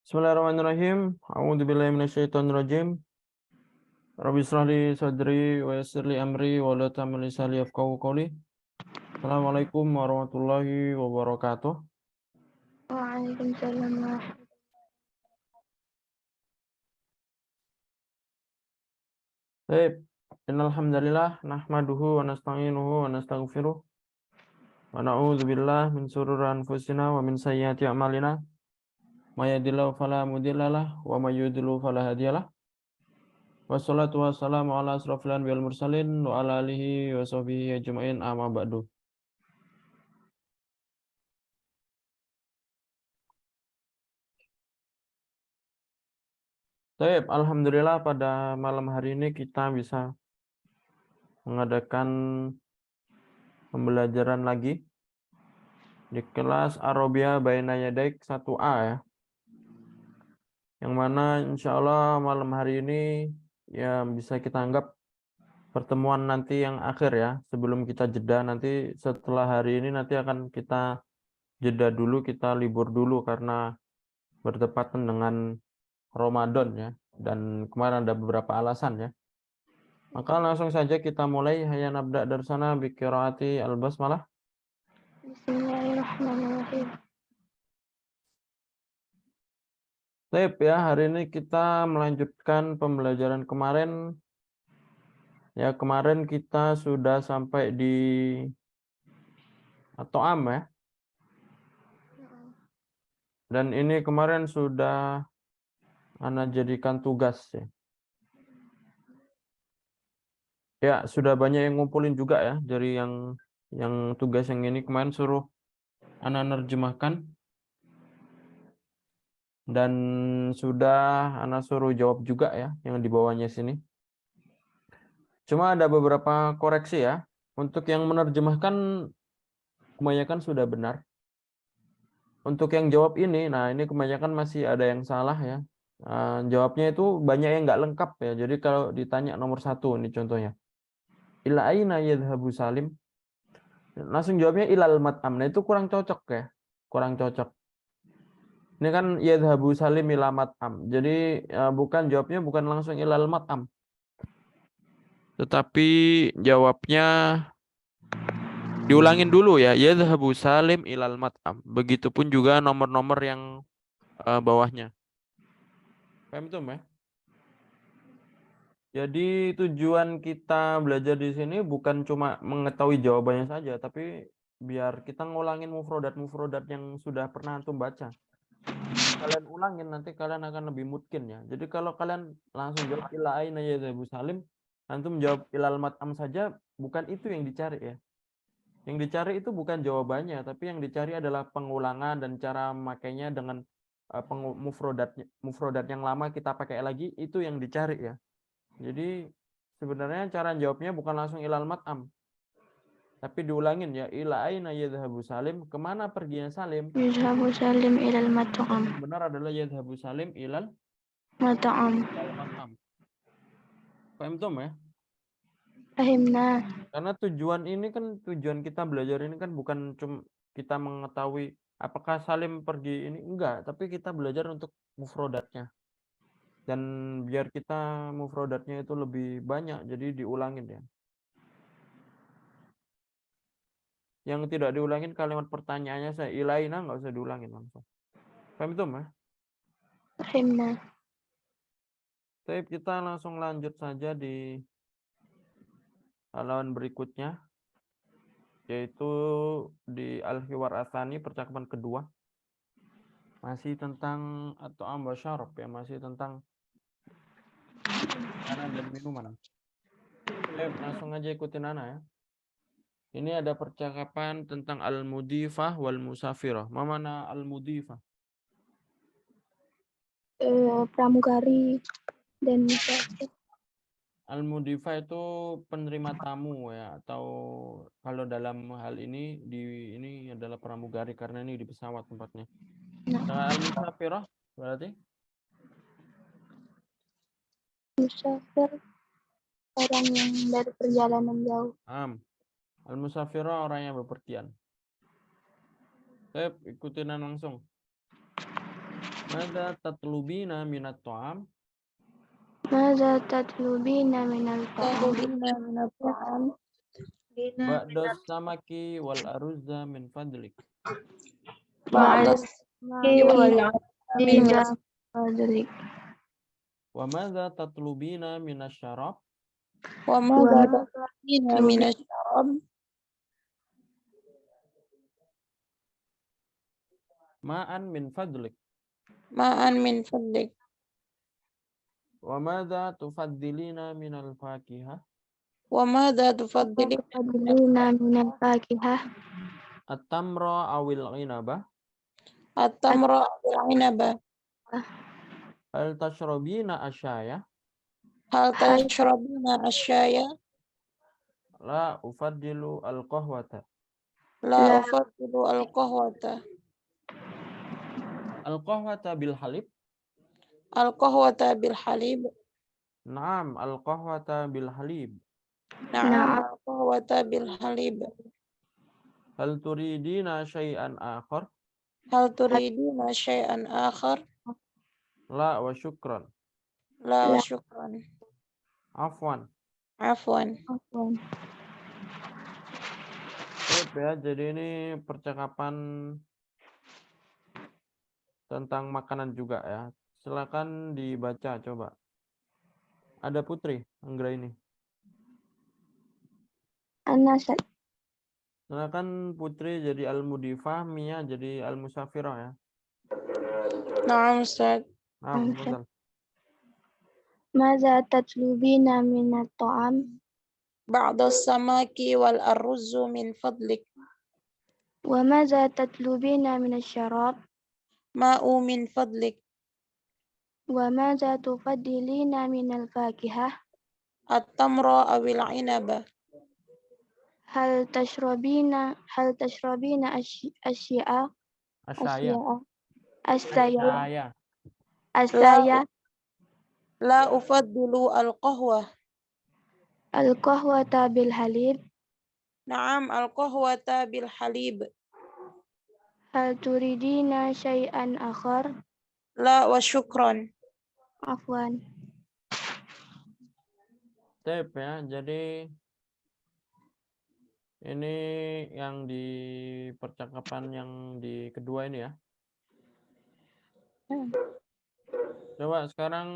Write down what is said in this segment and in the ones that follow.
Bismillahirrahmanirrahim. A'udzubillahi minasyaitonirrajim. Rabbi shrah li sadri wa yassir li amri wa la tamil lisani yafqahu qawli. Assalamualaikum warahmatullahi wabarakatuh. Waalaikumsalam warahmatullahi. Baik, innal hamdalillah nahmaduhu wa nasta'inuhu wa nastaghfiruh wa na'udzubillahi min shururi anfusina wa min sayyiati a'malina. May yahdihillahu fala mudhillalah wa may yudhlil fala hadiyalah. Wassalatu wassalamu ala asrofil anbiya'il mursalin wa ala alihi wa sahbihi ajma'in amma ba'du. Baik, alhamdulillah pada malam hari ini kita bisa mengadakan pembelajaran lagi di kelas Arabia Baina Yadaik 1A ya. Yang mana insya Allah malam hari ini ya bisa kita anggap pertemuan nanti yang akhir ya. Sebelum kita jeda nanti setelah hari ini nanti akan kita jeda dulu, kita libur dulu karena bertepatan dengan Ramadan ya. Dan kemarin ada beberapa alasan ya. Maka langsung saja kita mulai. Hayya nabda dari sana bi qiraati al-basmalah. Bismillahirrahmanirrahim. Baik ya, hari ini kita melanjutkan pembelajaran kemarin. Ya, kemarin kita sudah sampai di At-Ta'am ya. Dan ini kemarin sudah Ana jadikan tugas ya. Ya, sudah banyak yang ngumpulin juga ya dari yang tugas yang ini kemarin suruh Ana nerjemahkan. Dan sudah Ana suruh jawab juga ya yang di bawahnya sini. Cuma ada beberapa koreksi ya. Untuk yang menerjemahkan kebanyakan sudah benar. Untuk yang jawab ini, nah ini kebanyakan masih ada yang salah ya. Jawabnya itu banyak yang nggak lengkap ya. Jadi kalau ditanya nomor 1 ini contohnya. Ila aina yadhhabu Salim? Langsung jawabnya ilal mat'am. Nah itu kurang cocok ya. Kurang cocok. Ini kan yadhhabu Salim ila mat'am. Jadi bukan jawabnya bukan langsung ilal mat'am. Tetapi jawabnya diulangin dulu ya. Yadhhabu Salim ilal mat'am. Begitupun juga nomor-nomor yang bawahnya. Paham itu, ya? Jadi tujuan kita belajar di sini bukan cuma mengetahui jawabannya saja, tapi biar kita ngulangin mufrodat-mufrodat yang sudah pernah antum baca. Kalian ulangin nanti kalian akan lebih mungkin ya. Jadi kalau kalian langsung jawab ila aina yadhhabu Salim, antum jawab ilal mat'am saja, bukan itu yang dicari ya. Yang dicari itu bukan jawabannya, tapi yang dicari adalah pengulangan dan cara makainya dengan mufrodat yang lama kita pakai lagi, itu yang dicari ya. Jadi sebenarnya cara jawabnya bukan langsung ilal mat'am. Tapi diulangin ya, ila aina yadhhabu Salim, kemana perginya Salim? Yadhhabu Salim ilal mat'am. Benar adalah yadhhabu Salim ilal Mat'am. mat'am. Paham tuh ya? Fahimna. Karena tujuan kita belajar ini kan bukan cuma kita mengetahui apakah Salim pergi ini, enggak, tapi kita belajar untuk mufrodatnya. Dan biar kita mufrodatnya itu lebih banyak, jadi diulangin ya. Yang tidak diulangin kalimat pertanyaannya saya ilaina, nggak usah diulangin langsung. Paham itu, ya? Fahimna. Baik, kita langsung lanjut saja di halaman berikutnya, yaitu di Al-Hiwar Atsani, percakapan kedua. Masih tentang atau ambasyarab ya, masih tentang makanan dan minuman. Baik, langsung aja ikutin Ana ya. Ini ada percakapan tentang al-mudifah wal musafirah. Mana al-mudifah? Pramugari dan musafir. Al-mudifah itu penerima tamu ya, atau kalau dalam hal ini ini adalah pramugari karena ini di pesawat tempatnya. Nah, al-musafirah berarti Musafir orang yang dari perjalanan jauh. Al-musafirah orang yang bepergian. Ikutin langsung. Mada tatlubina minat ta'am? Maza tatlubina minal ta'am? Tatlubina minat ta'am. Ba'das samaki wal aruzza min fadlik. Ba'das Maki wal min arza fadlik. Wa madza tatlubina minas syarab? wa ma tatlubina minasy syarab. Ma'an min fadlik. Ma'an min fadlik. Wa madza tufaddilina minal fakihah? Wa ma tufaddili Fadlina minal fakihah. At-tamra awil ghinabah? at-tamra bil inaba. Hal tashrabina asyaya? Hal tashrabina asyaya? La ufaddilu al-qahwata. La ufaddilu al-qahwata. Al-qahwata bil halib? Al-qahwata bil halib. Naam, al-qahwata bil halib. Na'am, al-qahwata bil halib. Hal turidina syai'an akhar? Hal turidina syai'an akhar? La wa syukran. La wa syukran. Afwan. Afwan. Afwan. Baik ya, jadi ini percakapan tentang makanan juga ya. Silakan dibaca coba. Ada Putri Anggra ini. An-Nasab. Silakan Putri jadi al-mudifah, Mia jadi al-musafirah ya. Na'am, Ustaz. Nah, betul. Maza tatlubina minat ta'am? Ba'da samaki wal arruzu min fadlik. Wa maza tatlubina minas syarab? Ma'u min fadlik. Wa maza tufaddilina minal fakihah? At-tamra awil inaba. Hal tashrabina asya'a? Asyaya. Asyaya. Asyaya. Asyaya. La ufaddilu al-qahwah. Al-qahwata bil halib. Na'am, al-qahwata bil halib. Hal turidina syai'an akhar? La wa syukran. Afwan. Tip ya, jadi ini yang di percakapan yang di kedua ini ya. Coba sekarang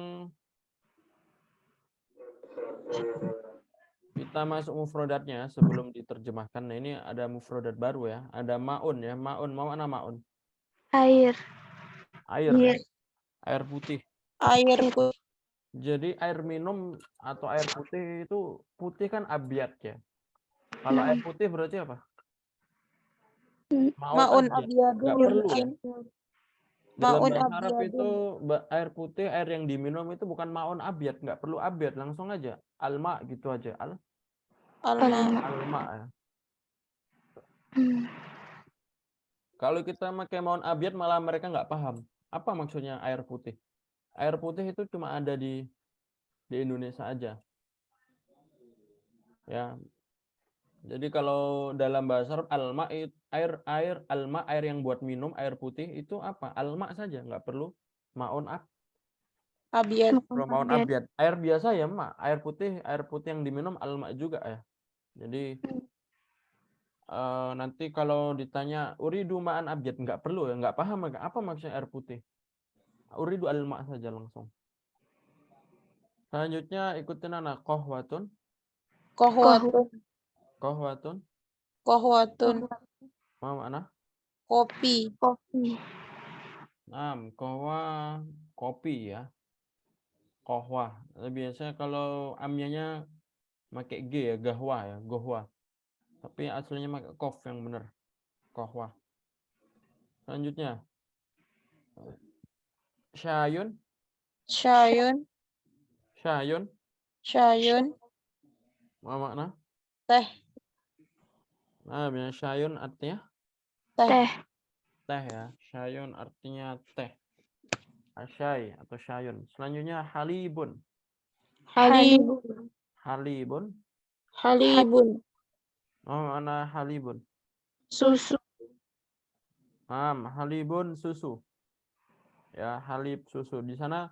kita masuk mufrodatnya sebelum diterjemahkan. Nah, ini ada mufrodat baru ya. Ada ma'un ya. Ma'un, mau mana ma'un? Air. Air. Ya? Air putih. Air putih. Jadi air minum atau air putih itu putih kan abyad ya. Kalau air putih berarti apa? Ma'un abyad. abyadu Nggak perlu ya. mungkin. Dalam Ma'un bahasa Arab abyadu. itu air putih, air yang diminum itu bukan ma'un abyad, nggak perlu abyad, langsung aja alma gitu aja. Alma. Alma ya. Kalau kita pakai ma'un abyad malah mereka nggak paham. Apa maksudnya air putih? Air putih itu cuma ada di Indonesia aja. Ya. Jadi kalau dalam bahasa Arab alma air alma air yang buat minum air putih itu apa? Alma saja, nggak perlu ma'un Abyad. ma'un abyad. Air biasa ya, Mak. Air putih yang diminum alma juga ya. Jadi nanti kalau ditanya uridu ma'an abyad nggak perlu ya, nggak paham apa maksudnya air putih. Uridu alma saja langsung. Selanjutnya ikutin anak qahwatun. Qahwatun. Qahwatun. Qahwatun. Mau mana? Kopi. Kopi. Nah, qahwa kopi ya. Qahwa. Biasanya kalau amnyanya pakai G ya, gahwa ya, gohwa. Tapi aslinya pakai kof yang benar. Qahwa. Selanjutnya syayun. Syayun. Syayun. Syayun. Apa makna? Teh. Nah, biasanya syayun artinya Teh. teh ya. Syayun artinya teh. Asyai atau syayun. Selanjutnya halibun. Halibun. Halibun. Halibun. Oh, mana halibun? Susu. Halibun susu. Ya, halib susu. Di sana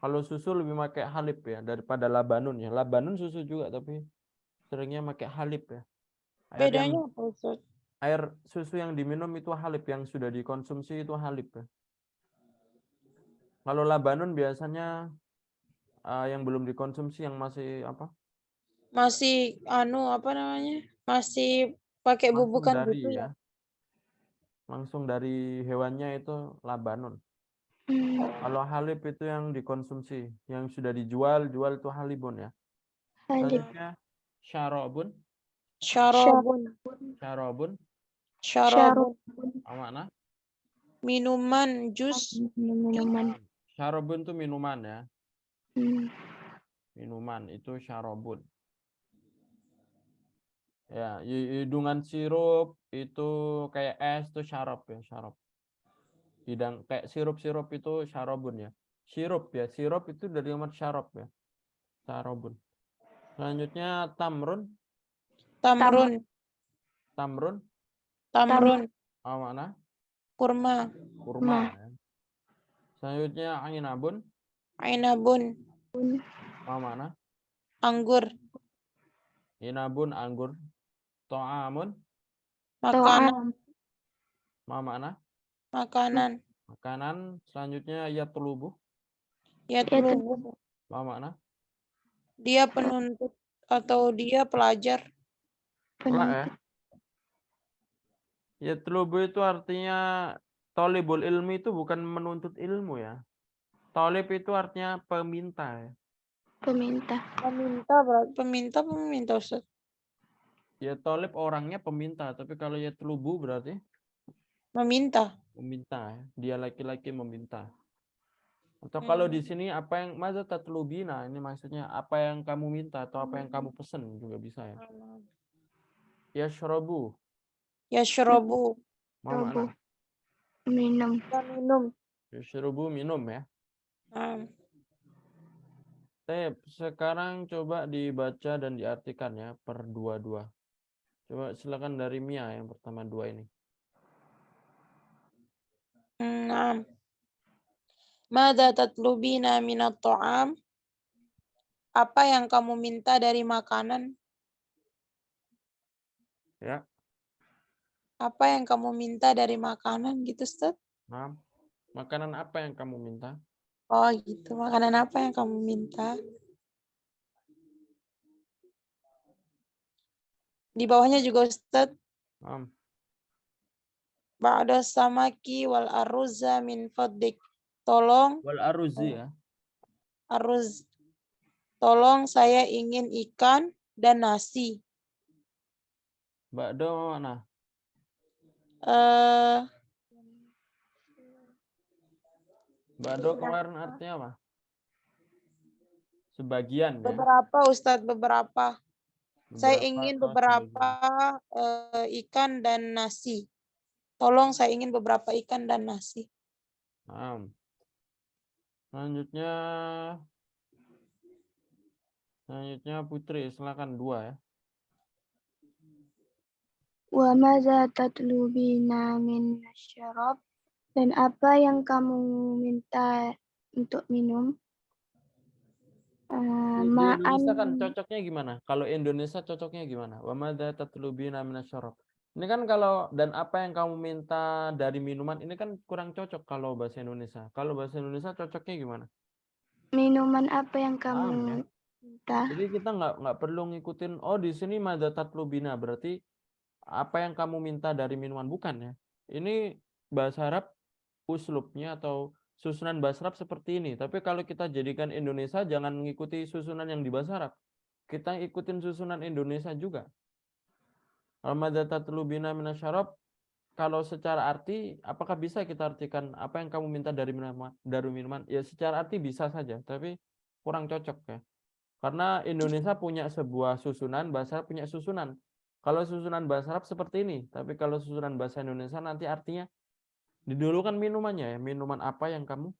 kalau susu lebih pakai halib ya daripada labanun ya. Labanun susu juga tapi seringnya pakai halib ya. Bedanya apa Ustaz? Air susu yang diminum itu halib, yang sudah dikonsumsi itu halib ya. Kalau labanun biasanya yang belum dikonsumsi, yang masih apa? Masih apa namanya? Masih pakai Langsung bubukan dari gitu ya. ya. Langsung dari hewannya itu labanun. Kalau halib itu yang dikonsumsi, yang sudah jual itu halibun ya. Halib. Selanjutnya syarabun. Syarabun. Syarabun Syarabun. apa makna? Minuman, jus. Minuman. Syarabun itu minuman ya. Hmm. Minuman itu syarabun. Ya, hidungan sirup itu kayak es itu syarab ya, syarab. Hidang kayak sirup-sirup itu syarabun ya. Sirup ya, sirup itu dari kalimat syarab ya. Syarabun. Selanjutnya tamrun. Tamrun. Tamrun Tamrun. apa makna? Kurma. Kurma ya. Selanjutnya ainabun. Ainabun. Apa makna? Anggur. Inabun anggur. To'amun. Makanan. Apa makna? Makanan. Makanan. Selanjutnya yatlubu. Yatlubu. Apa makna? Dia penuntut atau dia pelajar. Pelak ya. Yatlubu itu artinya tolibul ilmi itu bukan menuntut ilmu ya. Tolib itu artinya peminta ya. Peminta. Peminta Ustaz. Ya tolib orangnya peminta, tapi kalau yatlubu berarti Meminta. meminta ya. Dia laki-laki meminta. Atau kalau di sini apa yang maza tatlubina, ini maksudnya apa yang kamu minta atau apa yang kamu pesen juga bisa ya. Yashrabu. Yashrabu. Apa makna? Minum. Minum. Yashrabu minum ya. Sekarang coba dibaca dan diartikan ya per dua-dua. Coba silakan dari Mia yang pertama dua ini. Mada tatlubina minat ta'am? Apa yang kamu minta dari makanan? Ya. Apa yang kamu minta dari makanan gitu, Ustaz? Nah, makanan apa yang kamu minta? Oh gitu, makanan apa yang kamu minta? Di bawahnya juga Ustaz. Ba'da samaki wal aruzza min fadlik. Tolong. Wal aruzi ya. Aruz. Tolong saya ingin ikan dan nasi. Ba'do mana? Ba'do kemarin artinya apa? Sebagian ya. Beberapa Ustadz, beberapa. Saya ingin atau beberapa sebagian. ikan dan nasi. Tolong saya ingin beberapa ikan dan nasi. Selanjutnya Putri, silakan dua ya. Wa maza tatlubina min syarab? Dan apa yang kamu minta untuk minum? Di Indonesia kan cocoknya gimana? Kalau Indonesia cocoknya gimana? Wa madza tatlubina minasyarab. Ini kan kalau dan apa yang kamu minta dari minuman ini kan kurang cocok kalau bahasa Indonesia. Kalau bahasa Indonesia cocoknya gimana? Minuman apa yang kamu Ya. minta? Jadi kita nggak perlu ngikutin. Oh di sini madza tatlubina berarti apa yang kamu minta dari minuman, bukan ya? Ini bahasa Arab uslubnya atau susunan bahasa Arab seperti ini. Tapi kalau kita jadikan Indonesia jangan mengikuti susunan yang di bahasa Arab. Kita ikutin susunan Indonesia juga. Al-madatatlubina minasyarab, kalau secara arti apakah bisa kita artikan apa yang kamu minta dari minuman? Ya secara arti bisa saja, tapi kurang cocok ya. Karena Indonesia punya sebuah susunan, bahasa Arab punya susunan. Kalau susunan bahasa Arab seperti ini, tapi kalau susunan bahasa Indonesia nanti artinya didulukan minumannya ya, minuman apa yang kamu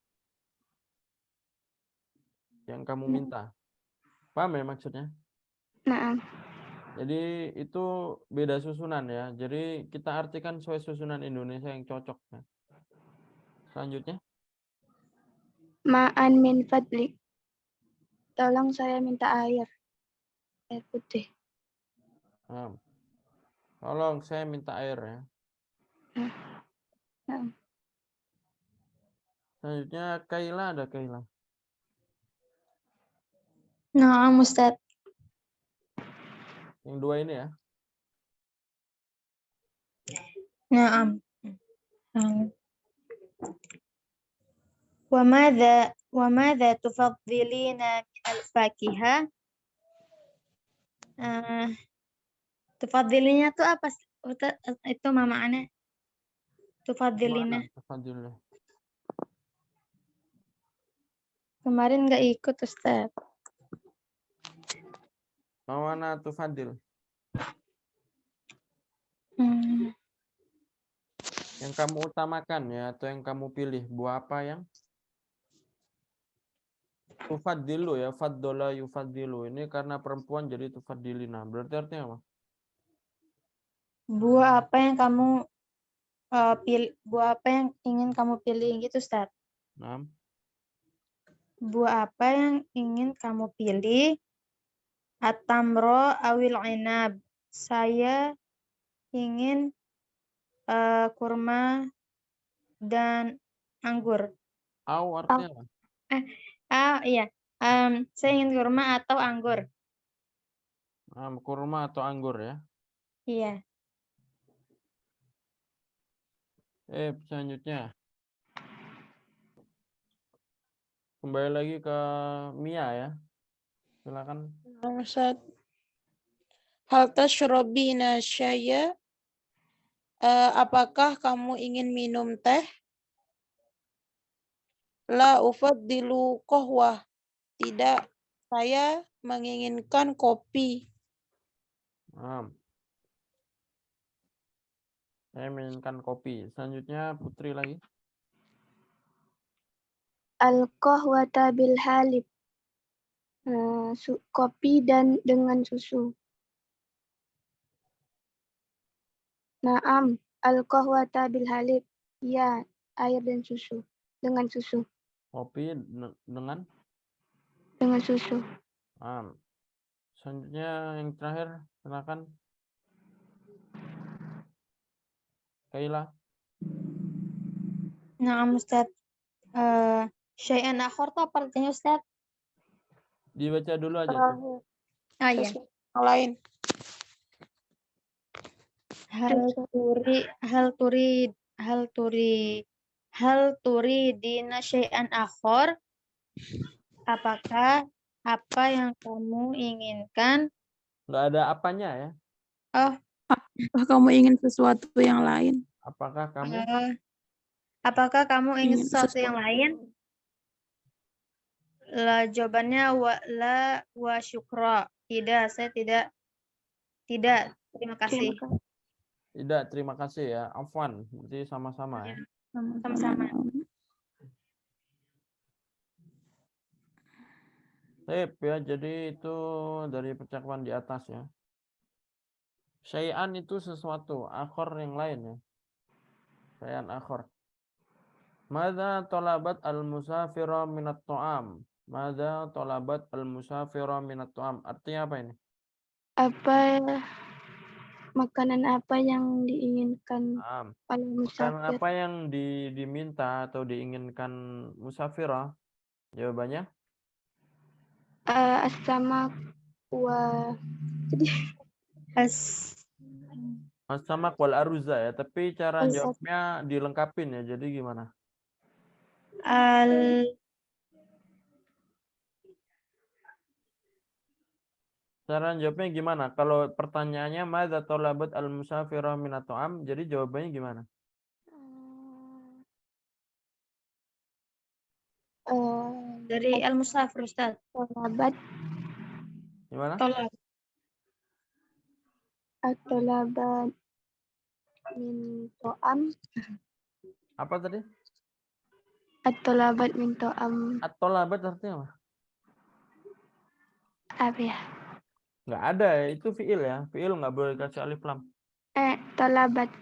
minta. Paham ya maksudnya? Nah, Jadi itu beda susunan ya. Jadi kita artikan sesuai susunan Indonesia yang cocok ya. Selanjutnya. Ma'an min fadlik. Tolong saya minta air. Air putih. Nah, tolong saya minta air ya. Nah, Selanjutnya Kaila, ada Kaila. Naam Ustaz. Yang dua ini ya. Naam. وماذا تفضلين من الفاكهة؟ Tufadilina tuh apa? Ustaz? Itu maknanya. Tufadilina. Mana? Tafadhil. Kemarin nggak ikut Ustaz. Mana tufadil? Yang kamu utamakan ya, atau yang kamu pilih, buah apa yang tufadilu ya, faddola yufadilu. Ini karena perempuan jadi tufadilina. Berarti artinya apa? Buah apa yang kamu pilih? Buah apa yang ingin kamu pilih gitu Ustaz? Nah, Buah apa yang ingin kamu pilih? At-tamro awil inab. Saya ingin kurma dan anggur. au artinya apa? Iya. Saya ingin kurma atau anggur. Kurma atau anggur ya. Iya. Selanjutnya. Kembali lagi ke Mia ya. Silakan. Ustaz. Hal tashrabina syaya? Apakah kamu ingin minum teh? La ufaddilu qahwah. Tidak, saya menginginkan kopi. Saya menginginkan kopi. Selanjutnya Putri lagi. Al-qahwata bil halib. Kopi dan dengan susu. Naam, al-qahwata bil halib. Ya, air dan susu. Dengan susu. Kopi dengan Susu. Selanjutnya yang terakhir, silakan. Kaila. Naam Ustaz. Syai'an akhir itu apa artinya Ustaz? Dibaca dulu aja. Terakhir. Iya. Yang lain. Hal turi dina syai'an akhir. Apakah apa yang kamu inginkan? Nggak ada apanya ya. Apakah kamu ingin sesuatu yang lain? Apakah kamu? Apakah kamu ingin Ingin sesuatu yang lain? Jawabannya la wa syukra. Tidak, saya tidak. Tidak, terima kasih. Tidak, terima kasih ya. Afwan, berarti sama-sama ya. Sama-sama. Sip ya, jadi itu dari percakapan di atas ya. Syai'an itu sesuatu, akhor yang lain ya. Syai'an akhor. Mada tolabat al-musafira minat to'am. Mada tolabat al-musafira minat to'am. Artinya apa ini? Makanan apa yang diinginkan oleh Makanan musafir? apa yang diminta atau diinginkan musafirah? Jawabannya? As-samak wa As-samak wal aruzah ya. Tapi cara Al- jawabnya dilengkapin ya. Jadi gimana? Cara jawabnya gimana? Kalau pertanyaannya madza talabat al-musafirah minat ta'am, jadi jawabannya gimana? Dari al-musafir Ustaz. Tolabat Gimana? at-tolabat min to'am. Apa tadi? At-tolabat min to'am. At-talabat artinya apa? Apa ya? Nggak ada ya. Itu fi'il ya. Fi'il nggak boleh kasih alif lam. Tolabat.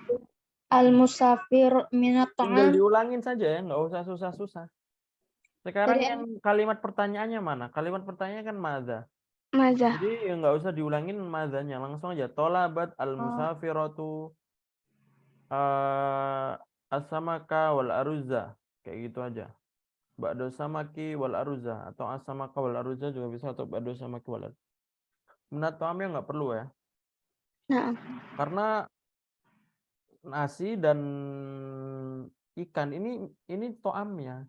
Al-musafir minat Tinggal ta'am. diulangin saja ya. Nggak usah susah-susah. Sekarang Dari yang kalimat pertanyaannya mana? Kalimat pertanyaannya kan madza. Maza. Jadi nggak usah diulangin madzanya, langsung aja. Tolabat al-musafiratu as-samaka wal aruzza. Kayak gitu aja. Ba'do samaki wal aruzza. Atau as-samaka wal aruzza juga bisa. Atau ba'do samaki wal aruzza. Minat to'amnya nggak perlu ya. Nah, Karena nasi dan ikan ini to'amnya.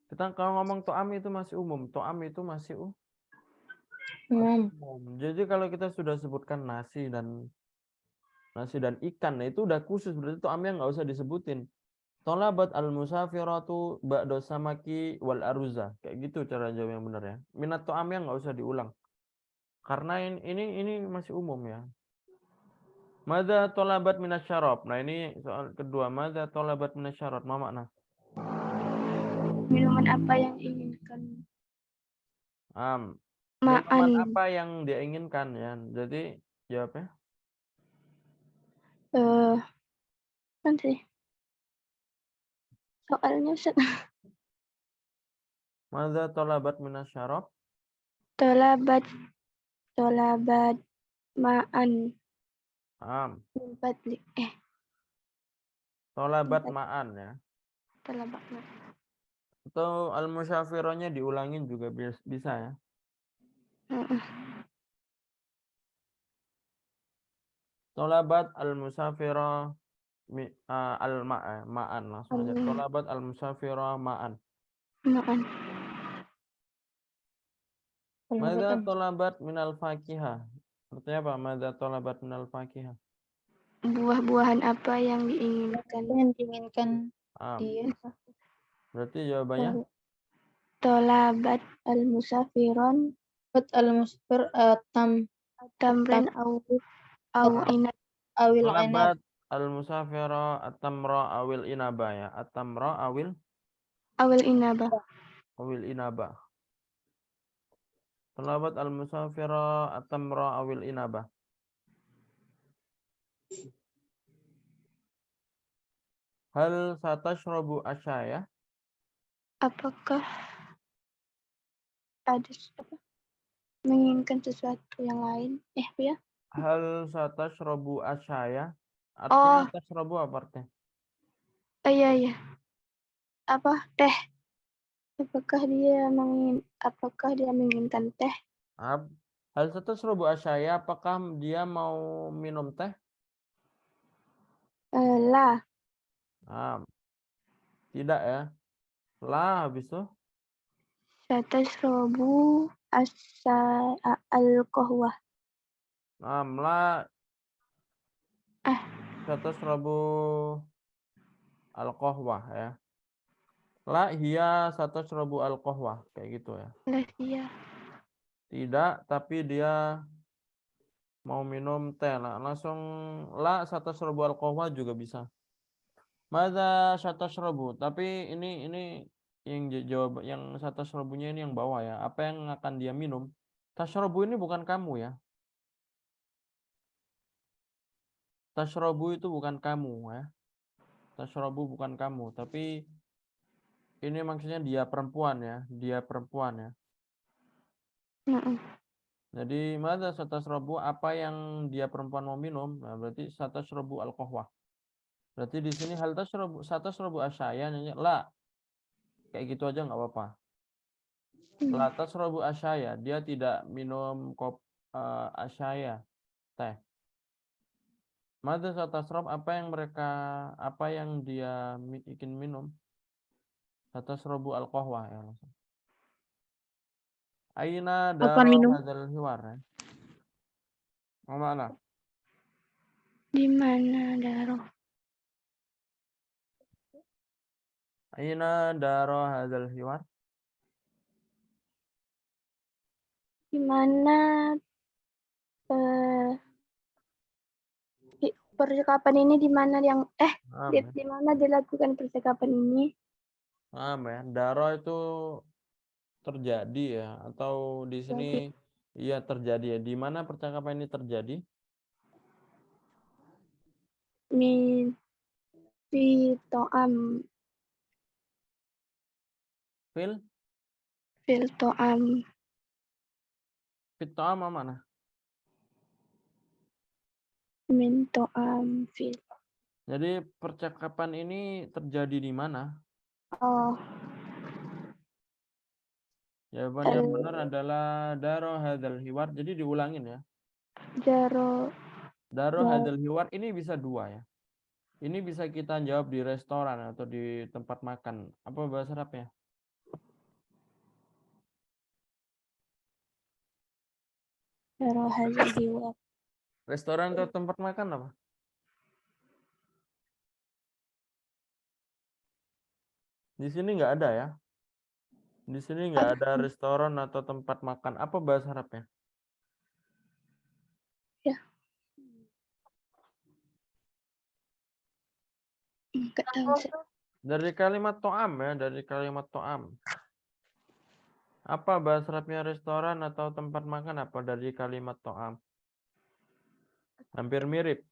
Kita kalau ngomong to'am itu masih umum. To'am itu masih umum. Jadi kalau kita sudah sebutkan nasi dan ikan, nah itu udah khusus, berarti to'amnya nggak usah disebutin. Tolabat al-musafiratu ba'do samaki wal aruza. Kayak gitu cara jawab yang benar ya. Minat to'amnya nggak usah diulang. Karena ini masih umum ya. Madza tolabat minasyarab. Nah ini soal kedua. Madza tolabat minasyarab. Ma makna? minuman apa yang diinginkan? Minuman Ma'an. apa yang dia inginkan ya. Jadi jawabnya. Kan sih. Soalnya Madza tolabat minasyarab. tolabat ma'an. Badlik. Tolabat ma'an ya. Tolabat ma'an. Atau al-musyafironya diulangin juga bisa ya. Tolabat al-musafira ma'an langsung aja. Tolabat al-musafira ma'an. Ma'an. Madza tolabat minal fakihah. Artinya apa? Madza tolabat minal fakihah. Buah-buahan apa yang diinginkan? Yang diinginkan dia. Berarti jawabannya Tolabat al-musafiron Buat al-musfir tamrin au inab. awil inab. tolabat al-musafira at-tamra awil inaba ya. At-tamra awil Inaba. inaba. Tolabat al-musafira at-tamra awil inaba. Hal satashrabu asyaya? Apakah ada menginginkan sesuatu yang lain? Ya. Hal satashrabu asyaya? Artinya tashrabu apa artinya? Iya. Apa? Teh. Apakah dia menginginkan teh? Hal satashrabu asyaya? Apakah dia mau minum teh? La. Tidak ya. La habis itu? Satashrabu al-qahwah. La satashrabu al-qahwah ya. La hiya satashrabu al-qahwah kayak gitu ya. Lah iya. Tidak, tapi dia mau minum teh lah. Langsung la satashrabu al-qahwah juga bisa. Madza satashrabu? Tapi ini yang jawab yang satashrabunya ini yang bawah ya. Apa yang akan dia minum? Tashrabu ini bukan kamu ya. Tashrabu itu bukan kamu ya. Tashrabu bukan kamu, tapi ini maksudnya dia perempuan ya. Dia perempuan ya. Jadi madza satashrabu? Apa yang dia perempuan mau minum? Nah, berarti satashrabu al-qahwah. Berarti di sini hal satashrabu asyaya nyanyi la. Kayak gitu aja nggak apa-apa. La tashrabu asyaya, dia tidak minum asyaya, teh. Madza satashrab? Apa yang dia ingin minum? Satashrabu al-qahwah ya langsung. Aina Apa daro minum? hadzal hiwar ya. Mana? Di mana daro? Aina daro hadzal hiwar. Di mana percakapan ini di mana di mana dilakukan percakapan ini? Ya. Daro itu terjadi ya, atau di sini iya terjadi ya. Di mana percakapan ini terjadi? Fi to'am. Fil Fil to'am. Fitoam mana? Min to'am. Fil. Jadi percakapan ini terjadi di mana? Oh. Jawaban yang benar adalah daro hadzal hiwar. Jadi diulangin ya. Jaro. Daro hadzal hiwar ini bisa dua ya. Ini bisa kita jawab di restoran atau di tempat makan. Apa bahasa Arabnya? Jaro hazal hiwar. Restoran atau tempat makan apa? Di sini nggak ada ya. Di sini nggak ada restoran atau tempat makan. Apa bahasa Arabnya? Ya. Enggak tahu. Dari kalimat to'am ya, dari kalimat to'am. Apa bahasa Arabnya restoran atau tempat makan? Apa dari kalimat to'am? Hampir mirip.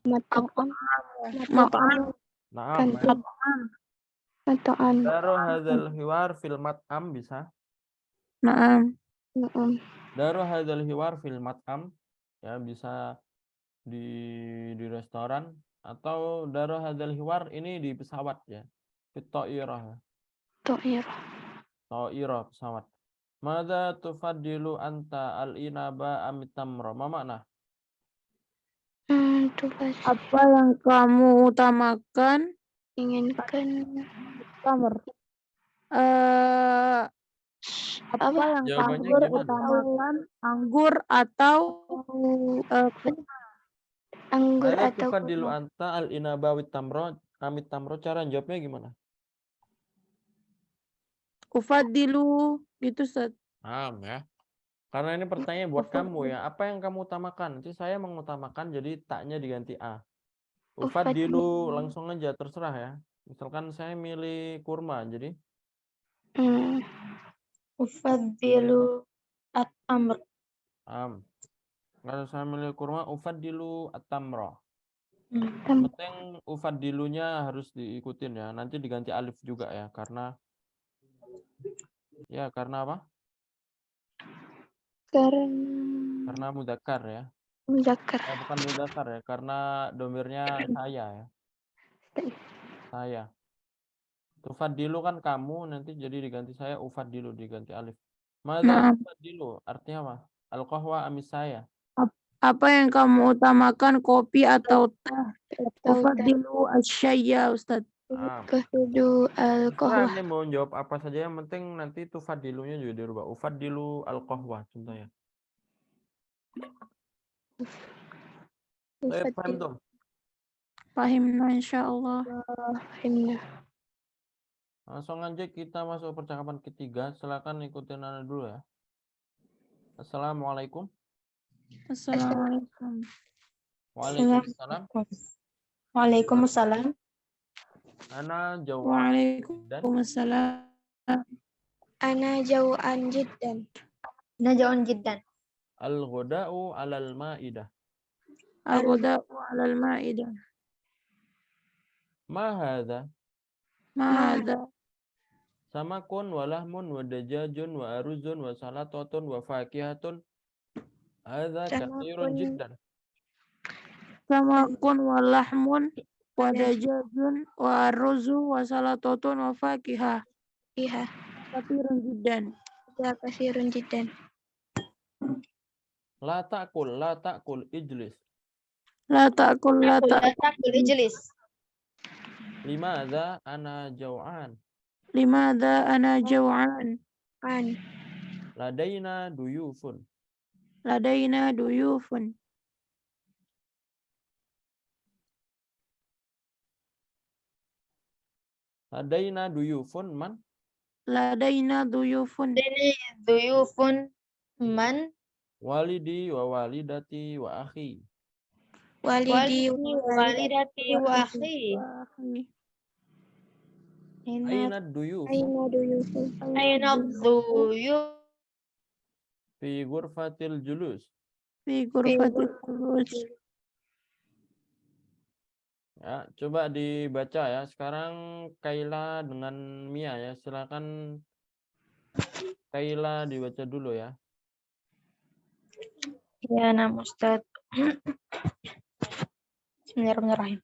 Mato'am. Mato'am. Naam ya. Mato'am. Daro hadzal hiwar fil mat'am bisa. Naam. Naam. Daro hadzal hiwar fil mat'am ya bisa di restoran atau daro hadzal hiwar ini di pesawat ya. Fit ta'irah. To'ir. Ta'irah pesawat. Mada tufaddilu anta al-inaba amit tamra? Ma makna? Tugas. Apa yang kamu utamakan? Inginkan. Tamar. Apa Apa? yang Jawabannya kamu gimana? utamakan? Anggur atau Anggur Mada atau tufaddilu kurma. anta al-inaba amit tamra? Cara jawabnya gimana? ufadilu gitu, Ustaz. Ya. Karena ini pertanyaan buat kamu ya. Apa yang kamu utamakan? Nanti saya mengutamakan jadi taknya diganti A. Ufadilu langsung aja terserah ya. Misalkan saya milih kurma jadi Ufaddilu at-tamr. kalau saya milih kurma ufadilu at-tamra. Tam. Penting ufadilunya harus diikutin ya. Nanti diganti alif juga ya karena apa? Karena mudzakkar ya. Mudzakkar. Bukan mudzakkar ya, karena domirnya saya ya. Saya. Tufadilu kan kamu, nanti jadi diganti saya, ufadilu diganti alif. Mada Naam. tufadilu artinya apa? Al-qahwa amis saya. Apa yang kamu utamakan, kopi atau teh? Atau Ufadilu asyayya, Ustaz. Kahdu Terserah al-qahwah. nih mau jawab apa saja, yang penting nanti tufadilunya juga dirubah. Ufadilu al-qahwa contohnya. Paham tuh? Fahimna insyaallah. Fahimna. Langsung aja kita masuk percakapan ketiga. Silakan ikutin Anda dulu ya. Assalamualaikum. Assalamualaikum. Waalaikumsalam. Waalaikumsalam. Ana jawab. Waalaikumsalam. Ana jau'an jiddan. Naja'un jiddan. Al-ghada'u 'alal ma'idah. Al-ghada'u 'alal ma'idah. Ma hadza? Ma hadza? Samakun wa lahmun wa dajajun wa aruzun wa salatatun wa fakihatun. Hadza katsirun jiddan. Samakun wa lahmun wa dajajun wa arruzu wa salatatun wa fakihah. Iya. Katsirun jiddan. Ya kasirun jiddan. La ta'kul ijlis. La ta'kul la ta'kul. Takul ijlis. Limadza ana jau'an? Limadza ana jau'an? An. Ladaina duyufun. Ladaina duyufun. Ladaina duyufun man? Ladaina duyufun. Duyufun man. Walidi wa walidati wa akhi. Walidi Walidati wa akhi. Aina duyuf? Aina duyufu. Aina duyuf. Fi ghurfatil julus. Fi ghurfatil julus. Ya, coba dibaca ya. Sekarang Kaila dengan Mia ya. Silakan Kaila dibaca dulu ya. Ya, nama Ustaz. Bismillahirrahmanirrahim.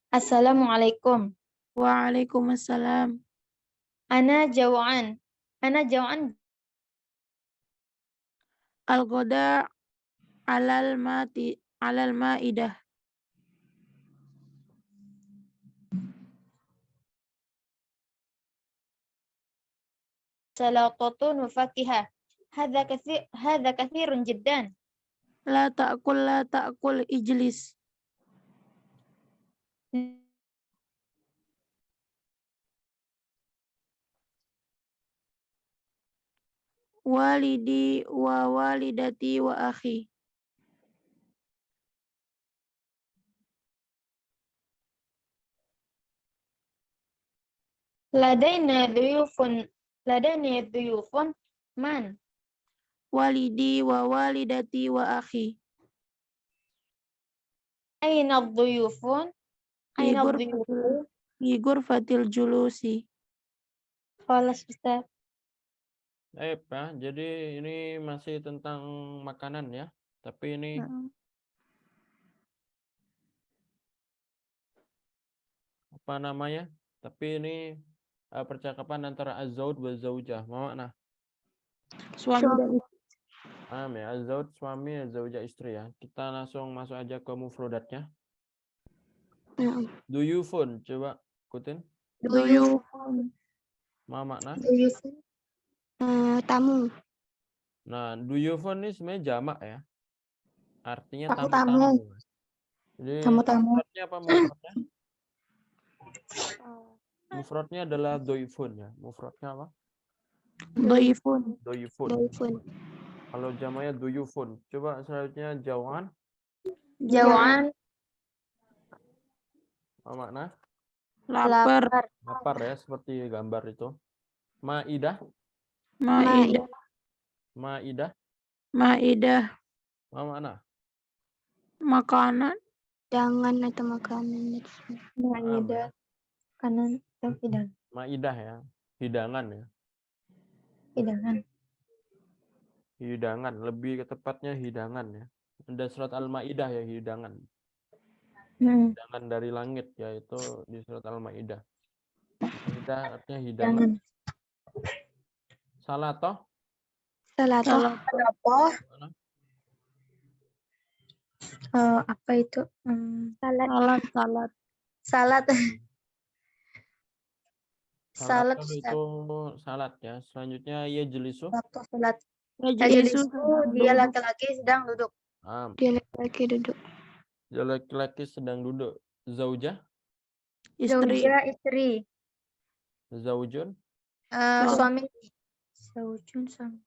Assalamualaikum. Waalaikumsalam. Ana jawaan. Ana jawaan. Al-ghada alal ma'idah. Salatatun wa fakihah. Hadha kathirun jiddan. La ta'kul ijlis. Walidi wa walidati wa akhi. Ladaina duyufun. Man. Walidi wa walidati wa akhi. Aina duyufun. Aina duyufun. Fi ghurfatil julusi. Khalas Ustaz. Baik ya. Jadi ini masih tentang makanan ya. Tapi ini apa namanya? Tapi ini percakapan antara az-zawj wa zaujah. Ma makna? Suami dan istri. Ya, az-zawj suami, az-zaujah istri ya. Kita langsung masuk aja ke mufradatnya. Nah, Duyufun, coba ikutin. Duyufun. Ma makna? duyufun. Tamu. Nah, duyufun ini sebenarnya jamak ya. Artinya Tamu-tamu. tamu-tamu. Jadi Tamu-tamu. mufradnya apa mufradnya? Mufradnya adalah doifun ya. Mufradnya apa? Duyufun. Doifun. Duyufun. Kalau jamaknya duyufun. Coba selanjutnya jawan. Jawaan. Apa makna? Lapar. Lapar ya, seperti gambar itu. Maidah. Ma'idah. Maidah. Ma'idah. Apa makna? Makanan. Jangan atau makanan. Maidah. Kanan atau hidangan. Maidah ya. Hidangan ya. Hidangan. Hidangan. Lebih tepatnya hidangan ya. Ada surat Al-Maidah ya, hidangan. Hidangan dari langit, yaitu di surat Al-Maidah. Maidah artinya hidangan. Salatoh. Salatoh. Apa itu? Salat. Salat. Salat. Salat Salat. itu salat ya. Selanjutnya yajlisu. Salat. Yajlisu. Dia laki-laki sedang duduk. Dia laki-laki duduk. Dia laki-laki sedang duduk. Zaujah. Istri. Zauja, istri. Zaujun. Suami. Zaujun, suami.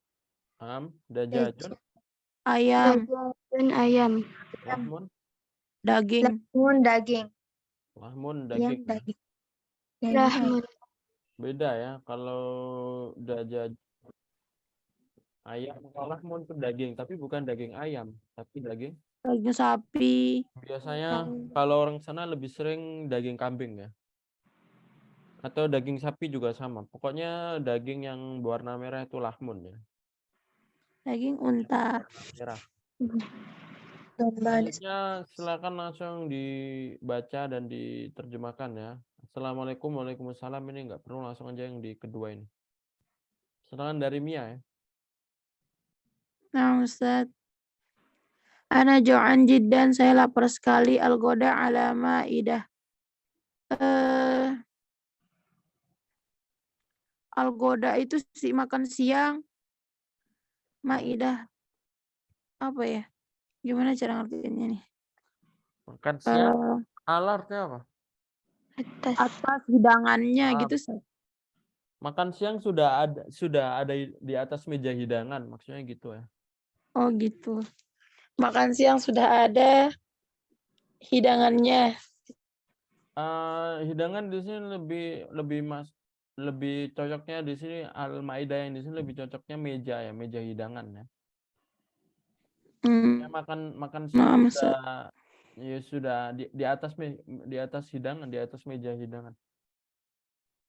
Dajajun. Ayam. Dajajun ayam. Lahmun. Daging. Daging. Lahmun Ayam, daging. daging. Lahmun. Beda ya. Kalau dajaj ayam, lahmun itu daging, tapi bukan daging ayam, tapi daging. Daging sapi. Biasanya kalau orang sana lebih sering daging kambing ya. Atau daging sapi juga sama. Pokoknya daging yang berwarna merah itu lahmun ya. Daging unta. Merah. Domba. Selanjutnya silakan langsung dibaca dan diterjemahkan ya. Assalamualaikum, waalaikumsalam, ini nggak perlu, langsung aja yang di kedua ini. Silakan dari Mia ya. Nah, Ustaz. Ana jau'an jiddan, saya lapar sekali. Al-ghoda ala ma'idah. Al-ghoda itu makan siang. Ma'idah. Apa ya? Gimana cara ngertiinnya nih? Makan siang. Alartnya apa? Atas hidangannya gitu. Makan siang sudah ada di atas meja hidangan, maksudnya gitu ya. Oh gitu. Makan siang sudah ada hidangannya. Hidangan di sini lebih cocoknya di sini Al-Maidah yang di sini lebih cocoknya meja ya, meja hidangan ya. Ya makan siang Ya sudah di atas di atas hidangan, di atas meja hidangan.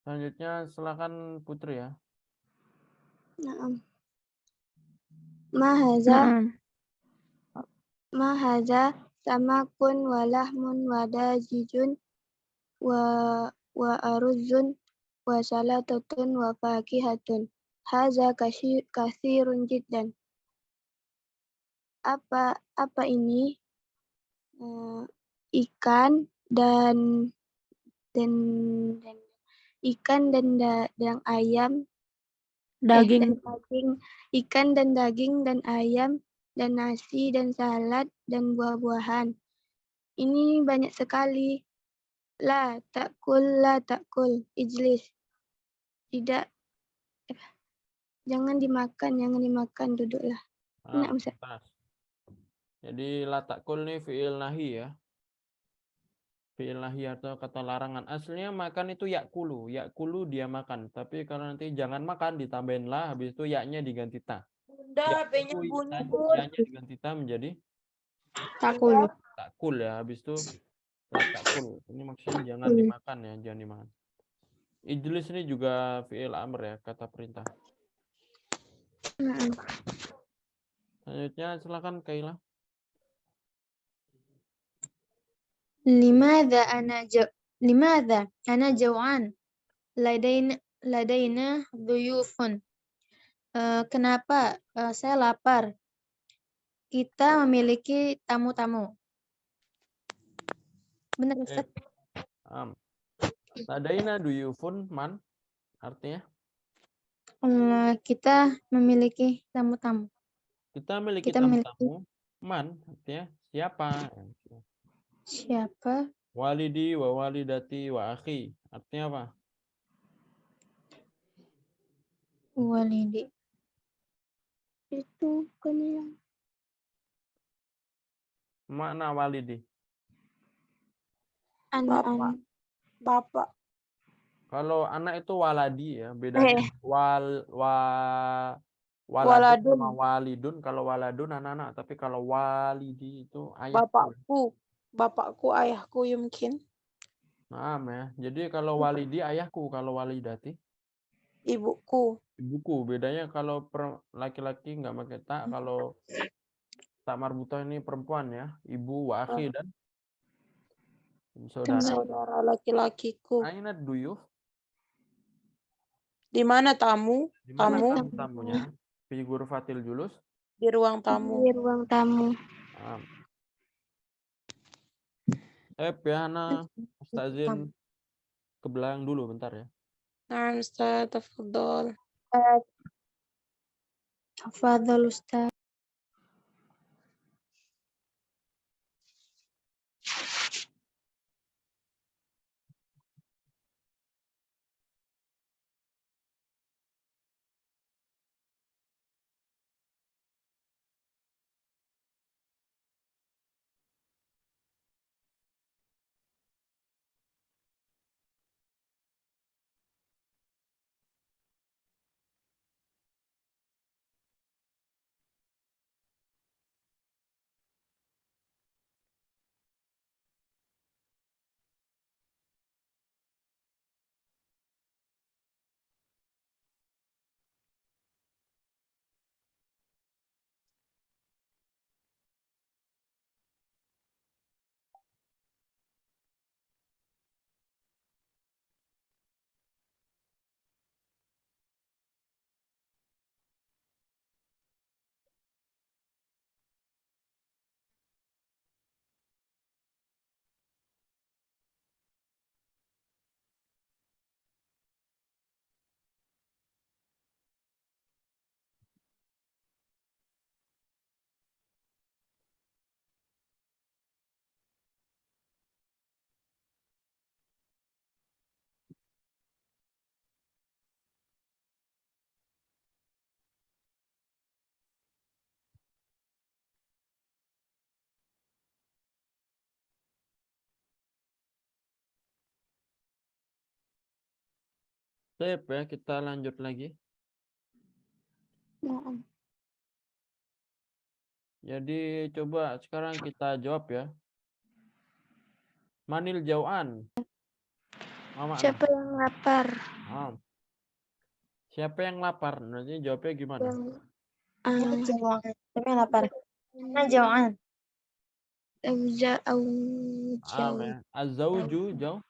Selanjutnya silakan Putri ya. Naam. Mahaza, Naam. mahaza samakun walahmun wadajijun wa aruzun wa salatatun wa fakihatun. Haza kathirun jiddan. Apa ini? Ikan dan ikan dan ayam, Daging. ikan dan daging dan ayam dan nasi dan salad dan buah-buahan. Ini banyak sekali. La takul, ijlis. Tidak, jangan dimakan, duduklah. Nah, Ustaz. Atas. Jadi la takul nih fi'il nahi ya. Fi'il nahi atau kata larangan. Aslinya makan itu yakulu. Yakulu dia makan. Tapi kalau nanti jangan makan ditambahin la, habis itu yaknya diganti ta. Bunda, HP-nya Yakulu, bunyi, Bun. yaknya diganti ta menjadi Takul. takul ya. Habis itu la takul. Ini maksudnya jangan dimakan ya, jangan dimakan. Ijlis ini juga fi'il amr ya, kata perintah. Selanjutnya silakan Kaila. Limadha ana jau'an. Ladaina duyufun. Kenapa saya lapar? Kita memiliki tamu-tamu. Benar, Ustaz? Ladaina duyufun man artinya Kita memiliki tamu-tamu. kita memiliki Kita memiliki tamu-tamu. Man artinya siapa? siapa? Walidi wa walidati wa akhi. Artinya apa? Walidi. Itu kan yang Makna walidi. anak-anak. Bapak. Kalau anak itu waladi ya, bedanya waladun Waladun. sama walidun. Kalau waladun anak-anak, tapi kalau walidi itu ayah. Bapakku, ayahku yumkin. Nah, ya. Jadi kalau walidi ayahku, kalau walidati Ibuku. ibuku. Bedanya kalau laki-laki nggak pakai tak, kalau tak marbutoh ini perempuan ya, ibu wa akhi dan saudara. Saudara laki-lakiku. Aina duyuf? Di mana tamu? Di mana Tamu tamunya? Figur fatil julus. di ruang tamu. Di ruang tamu. Ya, Ana Ustazin ke belakang dulu bentar ya. Nah, Ustaz, tafadhol. Tafadhol, Ustaz. Sip ya, kita lanjut lagi. Jadi coba sekarang kita jawab ya. Manil jauan. Apa makna? Siapa yang lapar? Ah. Siapa yang lapar? Nanti jawabnya gimana? Yang Jauhan. Siapa yang lapar? Ana jauhan. Auza au Ya. Azauju jauan.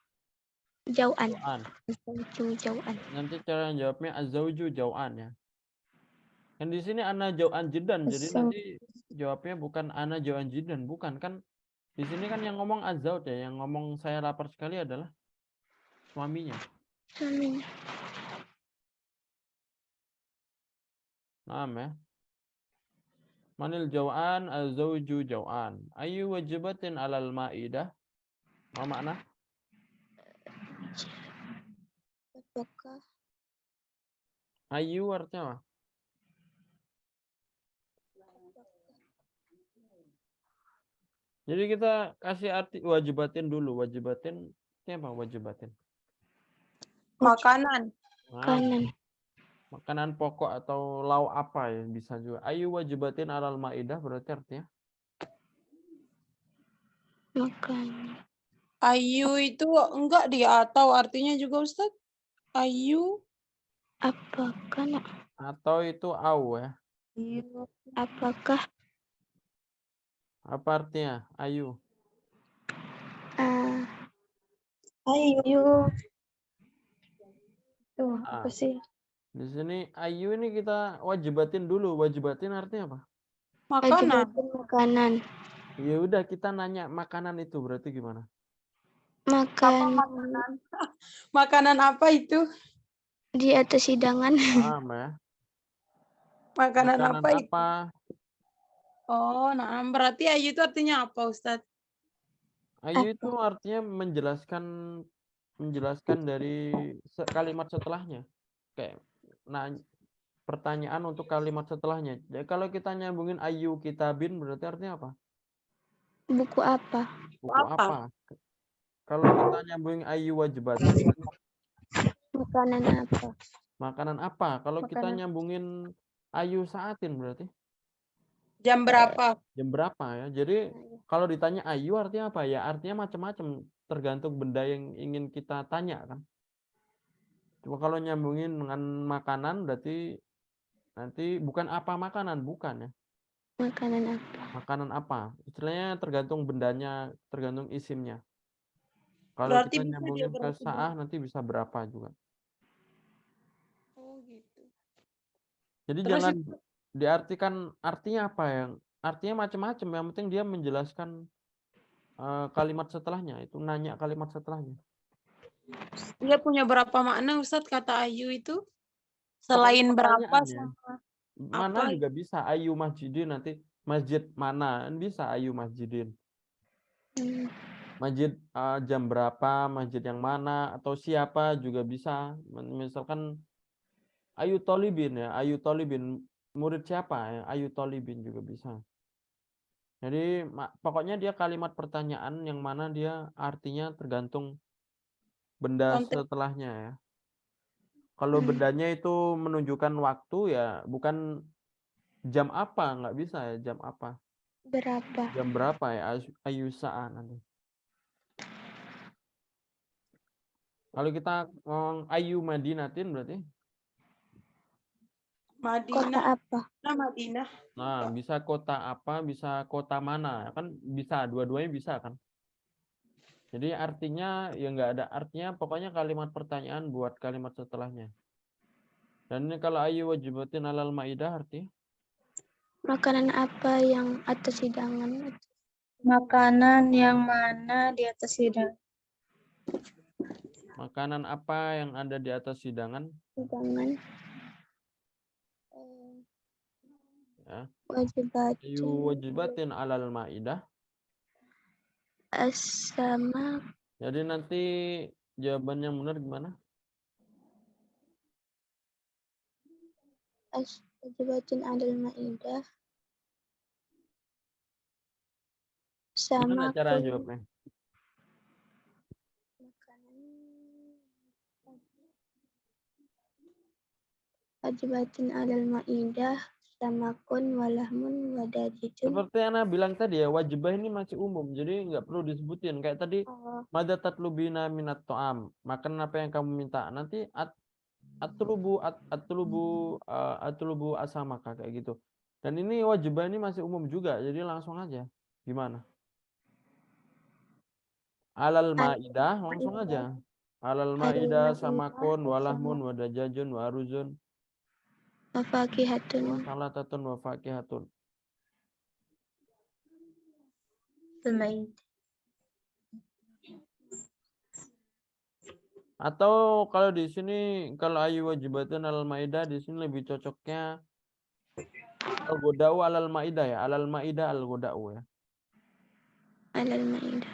jauhan. Jauhan. Nanti cara jawabnya azauju jauan ya. Kan di sini ana jauan jidan, jadi nanti jawabnya bukan ana jauan jidan, bukan kan? Di sini kan yang ngomong azauj ya, yang ngomong saya lapar sekali adalah suaminya. Suaminya. Naam ya. Manil jauan azauju jauan. Ayu wajibatin alal ma'idah. Apa makna? Apakah Ayu artinya apa? Jadi kita kasih arti wajibatin dulu. Wajibatin ini apa wajibatin? Makanan. Nah, kanan? makanan pokok atau lauk apa ya bisa juga. Ayu wajibatin alal ma'idah berarti artinya Makan. Ayu itu enggak dia atau artinya juga Ustadz? Ayu. Apakah nak? atau itu au ya. Apakah Apa artinya? Ayu. Ayu. Tuh, Ah, apa sih? di sini ayu ini kita wajibatin dulu. Wajibatin artinya apa? Makanan. wajibatin makanan? Ya udah kita nanya makanan itu berarti gimana? Makan Makanan apa itu? di atas hidangan. Paham ya? Makanan Makanan apa itu? apa? Oh, nah berarti ayu itu artinya apa Ustadz? Ayu itu artinya menjelaskan dari kalimat setelahnya. Kayak pertanyaan untuk kalimat setelahnya. Jadi kalau kita nyambungin ayu kitabin berarti artinya apa? Buku apa? Buku apa? Kalau kita nyambungin ayu wajibatin Makanan apa? makanan apa? Kalau kita nyambungin ayu saatin berarti Jam berapa? jam berapa ya? Jadi kalau ditanya ayu artinya apa ya? Artinya macam-macam tergantung benda yang ingin kita tanya kan. Cuma kalau nyambungin dengan makanan berarti nanti bukan apa makanan, bukan ya. Makanan apa? Makanan apa? Istilahnya tergantung bendanya, tergantung isimnya. Kalau Berarti kita bisa dia nyambungin ke berarti saah nanti bisa berapa juga. Oh gitu. Jadi Terus jangan diartikan artinya apa yang artinya macam-macam. Yang penting dia menjelaskan kalimat setelahnya. Itu nanya kalimat setelahnya. dia punya berapa makna Ustadz kata ayu itu? Selain berapa Pertanyaannya. sama Mana apa? juga bisa ayu masjidin nanti masjid mana kan bisa ayu masjidin. Masjid jam berapa, masjid yang mana atau siapa juga bisa. Misalkan ayu tolibin ya, ayu tolibin murid siapa ya, ayu tolibin juga bisa. Jadi pokoknya dia kalimat pertanyaan yang mana dia artinya tergantung benda Konteks. setelahnya ya. Kalau bendanya itu menunjukkan waktu ya bukan jam apa, nggak bisa ya jam apa. Berapa? Jam berapa ya ayu sa'a nanti. Kalau kita ngomong ayu madinatin berarti Kota Madinah. apa? Nah, Madinah. nah bisa kota apa, bisa kota mana kan bisa dua-duanya bisa kan. Jadi artinya ya nggak ada artinya pokoknya kalimat pertanyaan buat kalimat setelahnya. Dan ini kalau ayu wajibatin alal maidah arti Makanan apa yang atas hidangan? Makanan yang mana di atas hidangan? makanan apa yang ada di atas hidangan Hidangan. ya. Wajibat. Ayu wajibatin alal maidah. Sama Jadi nanti jawaban yang benar gimana? wajibatin adal maidah. Gimana Sama cara jawabnya? wajibatin adal maidah sama kun walahmun wadajitun. Seperti Ana bilang tadi ya, wajibah ini masih umum, jadi nggak perlu disebutin. Kayak tadi Mada tatlubina minat to'am. Makan apa yang kamu minta. Nanti atlubu asamaka kayak gitu. Dan ini wajibah ini masih umum juga. Jadi langsung aja. Gimana? Alal ma'idah langsung aja. Alal ma'idah samakun walahmun wadajajun waruzun Wafakihatun. wasalatatun wafakihatun. Al-Maidah. Atau kalau di sini kalau ayu wajibatun alal maidah di sini lebih cocoknya al-godau alal maidah ya, alal maidah al-godau ya. Alal maidah.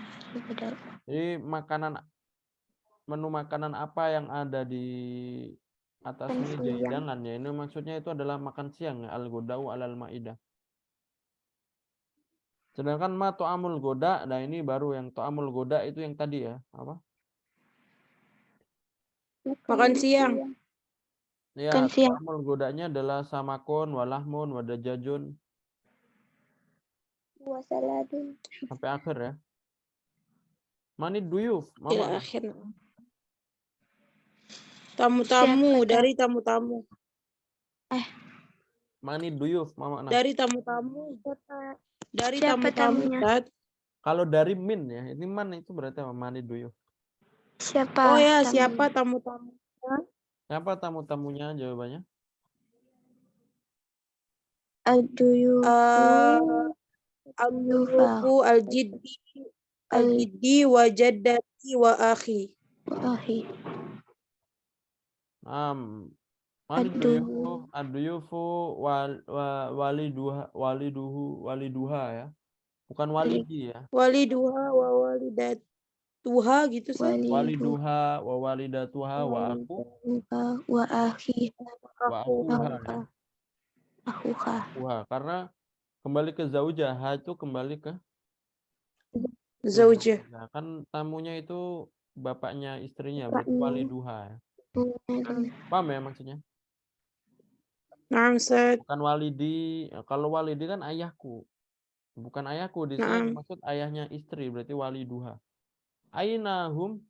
Jadi menu makanan apa yang ada di atas Makan meja siang. hidangan ya. Ini maksudnya itu adalah makan siang ya, al-godau alal maidah. Sedangkan ma to'amul goda, nah ini baru yang to'amul goda itu yang tadi ya, apa? Makan siang. Ya, Makan siang. to'amul godanya adalah samakun, walahmun, wadajajun Wasaladun. sampai akhir ya. Mani duyuf, Ila mama. akhir. Tamu-tamu, dari tamu-tamu. Mani duyuf, mama. Dari tamu-tamu. Dari Siapa tamu-tamu, tamunya? Ustaz. Kalau dari min ya, ini man itu berarti apa? Mani duyuf. Siapa? Oh ya, tamunya? siapa tamu-tamu? Siapa tamu-tamunya jawabannya? Ad-duyufu. Al-duyufu, al-jiddi, wa jaddati, wa akhi. Ahi. Mani Ad-duyuf. ad-duyufu waliduha ya. Bukan walidi ya. Waliduha wa walidatuha gitu, Ustaz. Waliduha wa walidatuha wa aku Wa akhi. wa akuha ya. Akhuha. Akuha. Karena kembali ke zaujah itu kembali ke Zaujah. Nah, kan tamunya itu bapaknya istrinya, berarti Bapaknya. waliduha ya. Paham ya maksudnya? Naam, Ustaz. Bukan walidi. Kalau walidi kan ayahku. Bukan ayahku. Di sini Naam. maksud ayahnya istri, berarti waliduha. Ainahum.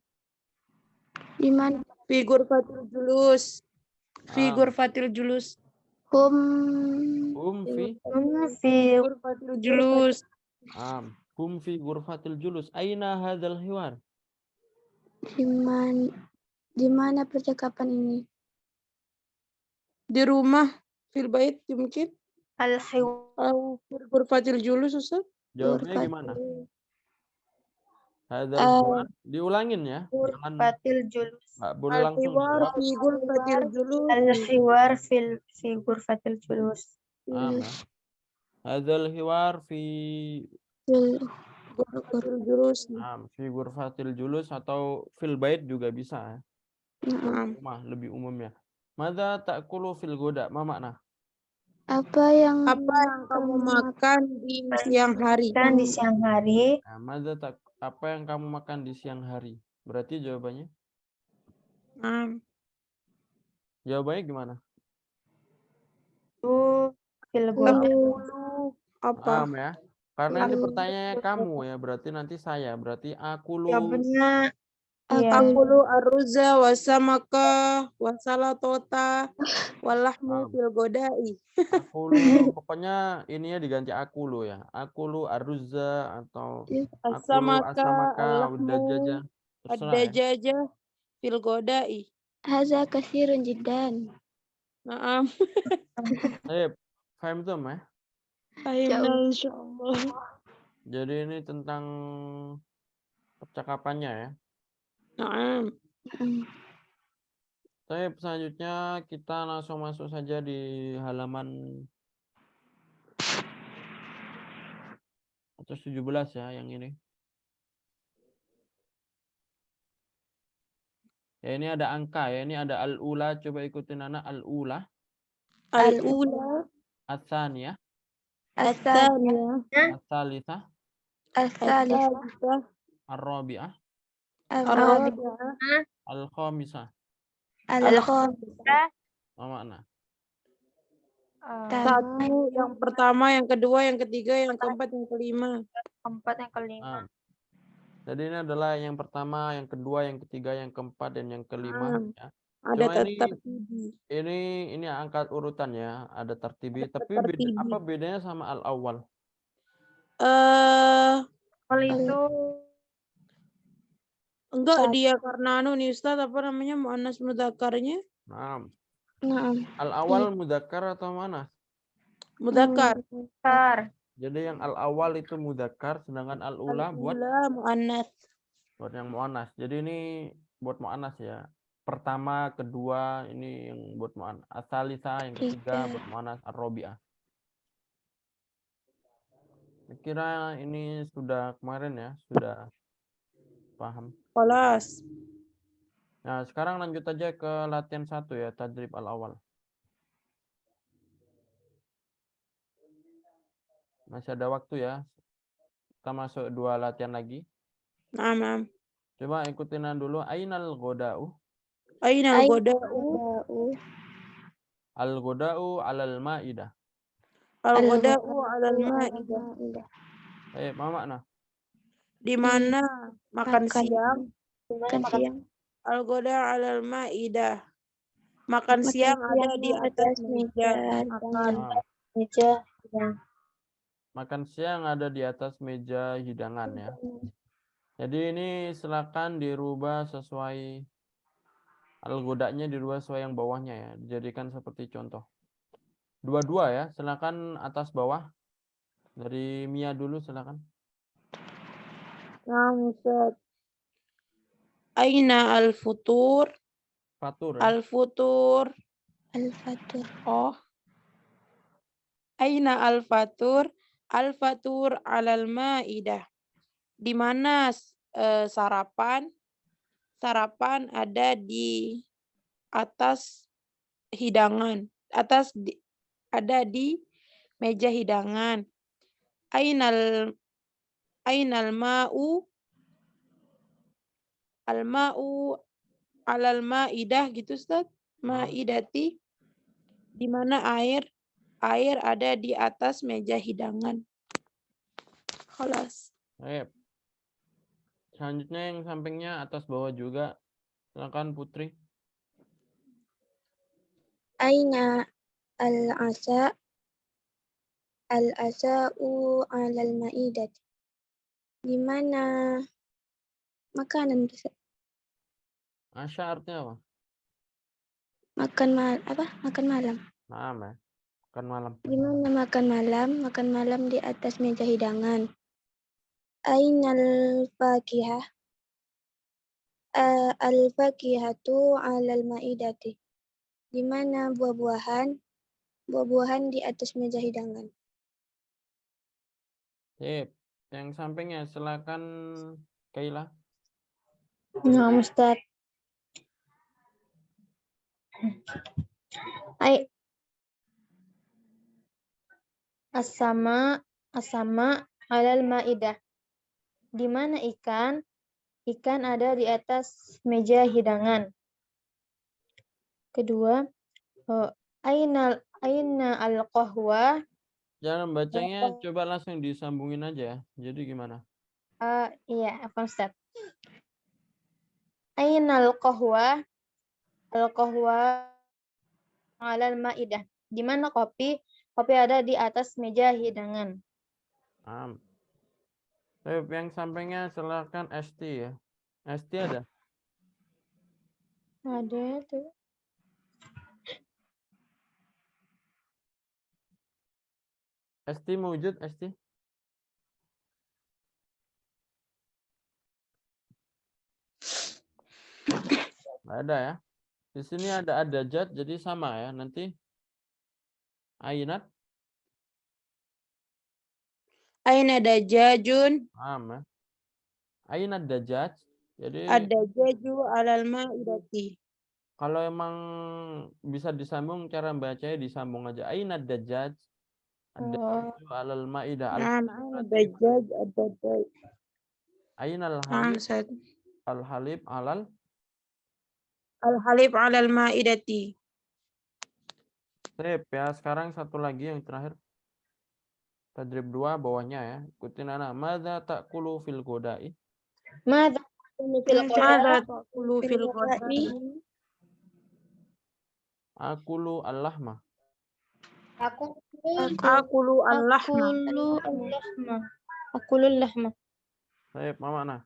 Di mana? Figur fatil julus. Figur fatil julus. Hum. Fi Figur fatil julus. hum fi ghurfatil julus. Aina hadzal hiwar? Di mana percakapan ini? Di rumah. Fil bait mungkin. Al-Hiwar. Figur fatil julus, Ustaz. Jawabannya gimana? Hadzal hiwar. Diulangin ya. Jangan Fatil julus. nggak boleh langsung Al-hiwar dijawab. figur fatil julus. Al-Hiwar figur fatil julus. Ya. Hadzal hiwar fi Fatil julus. fi ghurfatil julus atau fil bait juga bisa ya. Naam. Rumah lebih umumnya. Madza ta'kulu fil goda? Ma makna? Apa yang kamu makan di siang hari? Kan di siang hari. Nah, apa yang kamu makan di siang hari? Berarti jawabannya? Naam. Jawabannya gimana? Fil goda. Apa? Ya. Karena ini pertanyaannya kamu ya, berarti nanti saya. Berarti Jawabannya Akulu arruza wasamaka wasalatota walahmu fil godai. pokoknya ininya diganti akulu ya. Akulu arruza atau akulu Asamaka asamaka alahmu udajaja. Terserah ya. ad-dajaja fil godai. Haza kasirun jiddan. Naam. Faham tuh ya? Fahimna insyaallah. Jadi ini tentang percakapannya ya. Naam. Selanjutnya kita langsung masuk saja di halaman 117 ya yang ini. Ya ini ada angka ya, ini ada al-ula, coba ikutin anak al-ula. Al-ula. Ats-tsaniyah. Ats-tsaniyah. Ats-tsalisah. Ats-tsalisah. Ar-rabi'ah. Ar-rabi'ah. Al-khamisah. Al-khamisah. Apa makna? Satu, yang pertama, yang kedua, yang ketiga, yang keempat, yang kelima. Keempat, yang kelima. Jadi ini adalah yang pertama, yang kedua, yang ketiga, yang keempat, dan yang kelima. Naam. Ya. Ada Cuma tertibi. ini angkat urutan ya, ada tertibi. Ada Tapi tertibi. apa bedanya sama al-awwal? Kalau itu Enggak, dia karena nih Ustaz, apa namanya, muannas mudzakarnya Nah, Naam. al-awwal mudzakkar atau mana? mudzakkar. besar. Jadi yang al-awwal itu mudzakkar, sedangkan al-ula buat Muannas. yang muannas. Jadi ini buat muannas ya. Pertama, kedua ini yang buat muannas. Asalisa yang ketiga buat muannas ar-rabi'ah. Saya kira ini sudah kemarin ya, sudah paham. Kelas. Nah, sekarang lanjut aja ke latihan 1 ya, tadrib al-awwal. Masih ada waktu ya. Kita masuk 2 latihan lagi. Naam. Coba ikutin dulu. Ainal ghoda'u. Ainal goda'u. Al-Goda'u. Al-ghoda'u alal ma'idah. Al-goda'u 'alal ma'idah. Al-Ma'idah. Mama nah. Di mana makan Makan siang? makan siang. Al-goda'u 'alal ma'idah. Makan siang ada di atas meja makan. Nah, Meja. makan siang ada di atas meja hidangan ya. Jadi ini silakan dirubah sesuai al-ghoda'nya, dirubah sesuai yang bawahnya ya. Dijadikan seperti contoh. Dua-dua ya, silakan atas bawah. Dari Mia dulu silakan. Nah, Ustaz. Aina al-futur? Fatur ya. Al-futur. Al-Fatur. Oh. Aina al-fatur? Al-fatur 'alal ma'idah. Di mana sarapan? Sarapan ada di atas hidangan. Ada di meja hidangan. Ainal ma'u? Al-ma'u 'alal ma'idah gitu Ustaz. Ma'idati. Di mana air? Air ada di atas meja hidangan. Kelas. Baik. Selanjutnya yang sampingnya atas bawah juga. Silakan Putri. Aina al-asa? Al-asa'u 'alal ma'idah. Di mana makanan bisa Asya artinya apa? makan malam. Maaf ya. Makan malam. Di mana makan malam? Makan malam di atas meja hidangan. Ainal fakihah? Al-fakihatu 'alal ma'idati. Di mana buah-buahan? Buah-buahan di atas meja hidangan. Sip. Yang sampingnya silakan Kaila. Nah, Ustaz. Asama 'alal ma'idah. Di mana ikan? Ikan ada di atas meja hidangan. Kedua, aina al-qahwa? Jangan bacanya, coba langsung disambungin aja ya. Jadi gimana? Iya, apa Ustaz? Aina al-qahwa? Al-qahwa 'alal ma'idah. Di mana kopi? Kopi ada di atas meja hidangan. Yang sampingnya silakan ST ya. ST ada? Ada tuh. ST mewujud ST? Nggak ada ya. Di sini ada adajat jadi sama ya. Nanti ainat. Aina dajajun? Ya. Ainat dajat. Jadi Ad-dajaju 'alal ma'idati. kalau emang bisa disambung, cara bacanya disambung aja. Ainat dajat. Ad-dajaju alal ma'idah. Aina dajaj, ad-dajaj. Ainal Naam, halib. Ustaz. Al-halib alal. Al-halib 'alal ma'idati. Sip ya. Sekarang satu lagi yang terakhir. Tadrib 2 bawahnya ya. Ikutin anak. Madza ta'kulu fil ghodai? Madza ta'kulu fil Madza ghada? Mada ta'kulu fil fil ghada'i? ghada'i? Akulu al-lahma. Aku Akulu al-lahma. al-lahma. Akulul lahma. Baik, Mama Ana.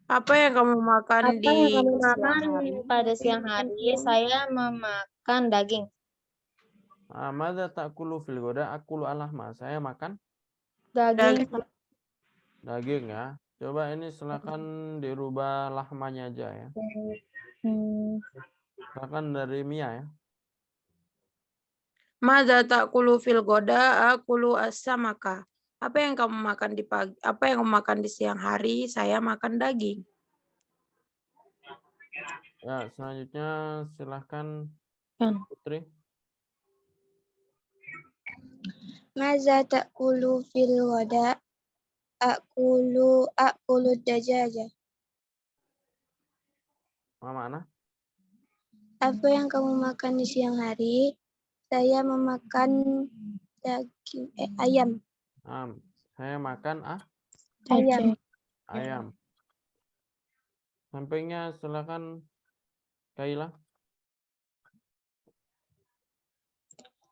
Apa yang kamu makan Apa di yang kamu siang makan hari? pada siang hari? Saya memakan daging. Madza ta'kulu fil ghada? Akulu al-lahma. Saya makan Daging. daging ya. Coba ini silakan dirubah lahmanya aja ya. Hmm. Silakan dari Mia ya. Mada ta'kulu fil ghada? Akulu as-samaka. Apa yang kamu makan di pagi? Apa yang kamu makan di siang hari? Saya makan daging. Ya, selanjutnya silahkan Kan. Putri. Madza ta'kulu fil ghada? Akulu dajaja. Mama Ana. Apa yang kamu makan di siang hari? Saya memakan daging ayam. Saya makan Ayam. ayam. Sampingnya silakan Kaila.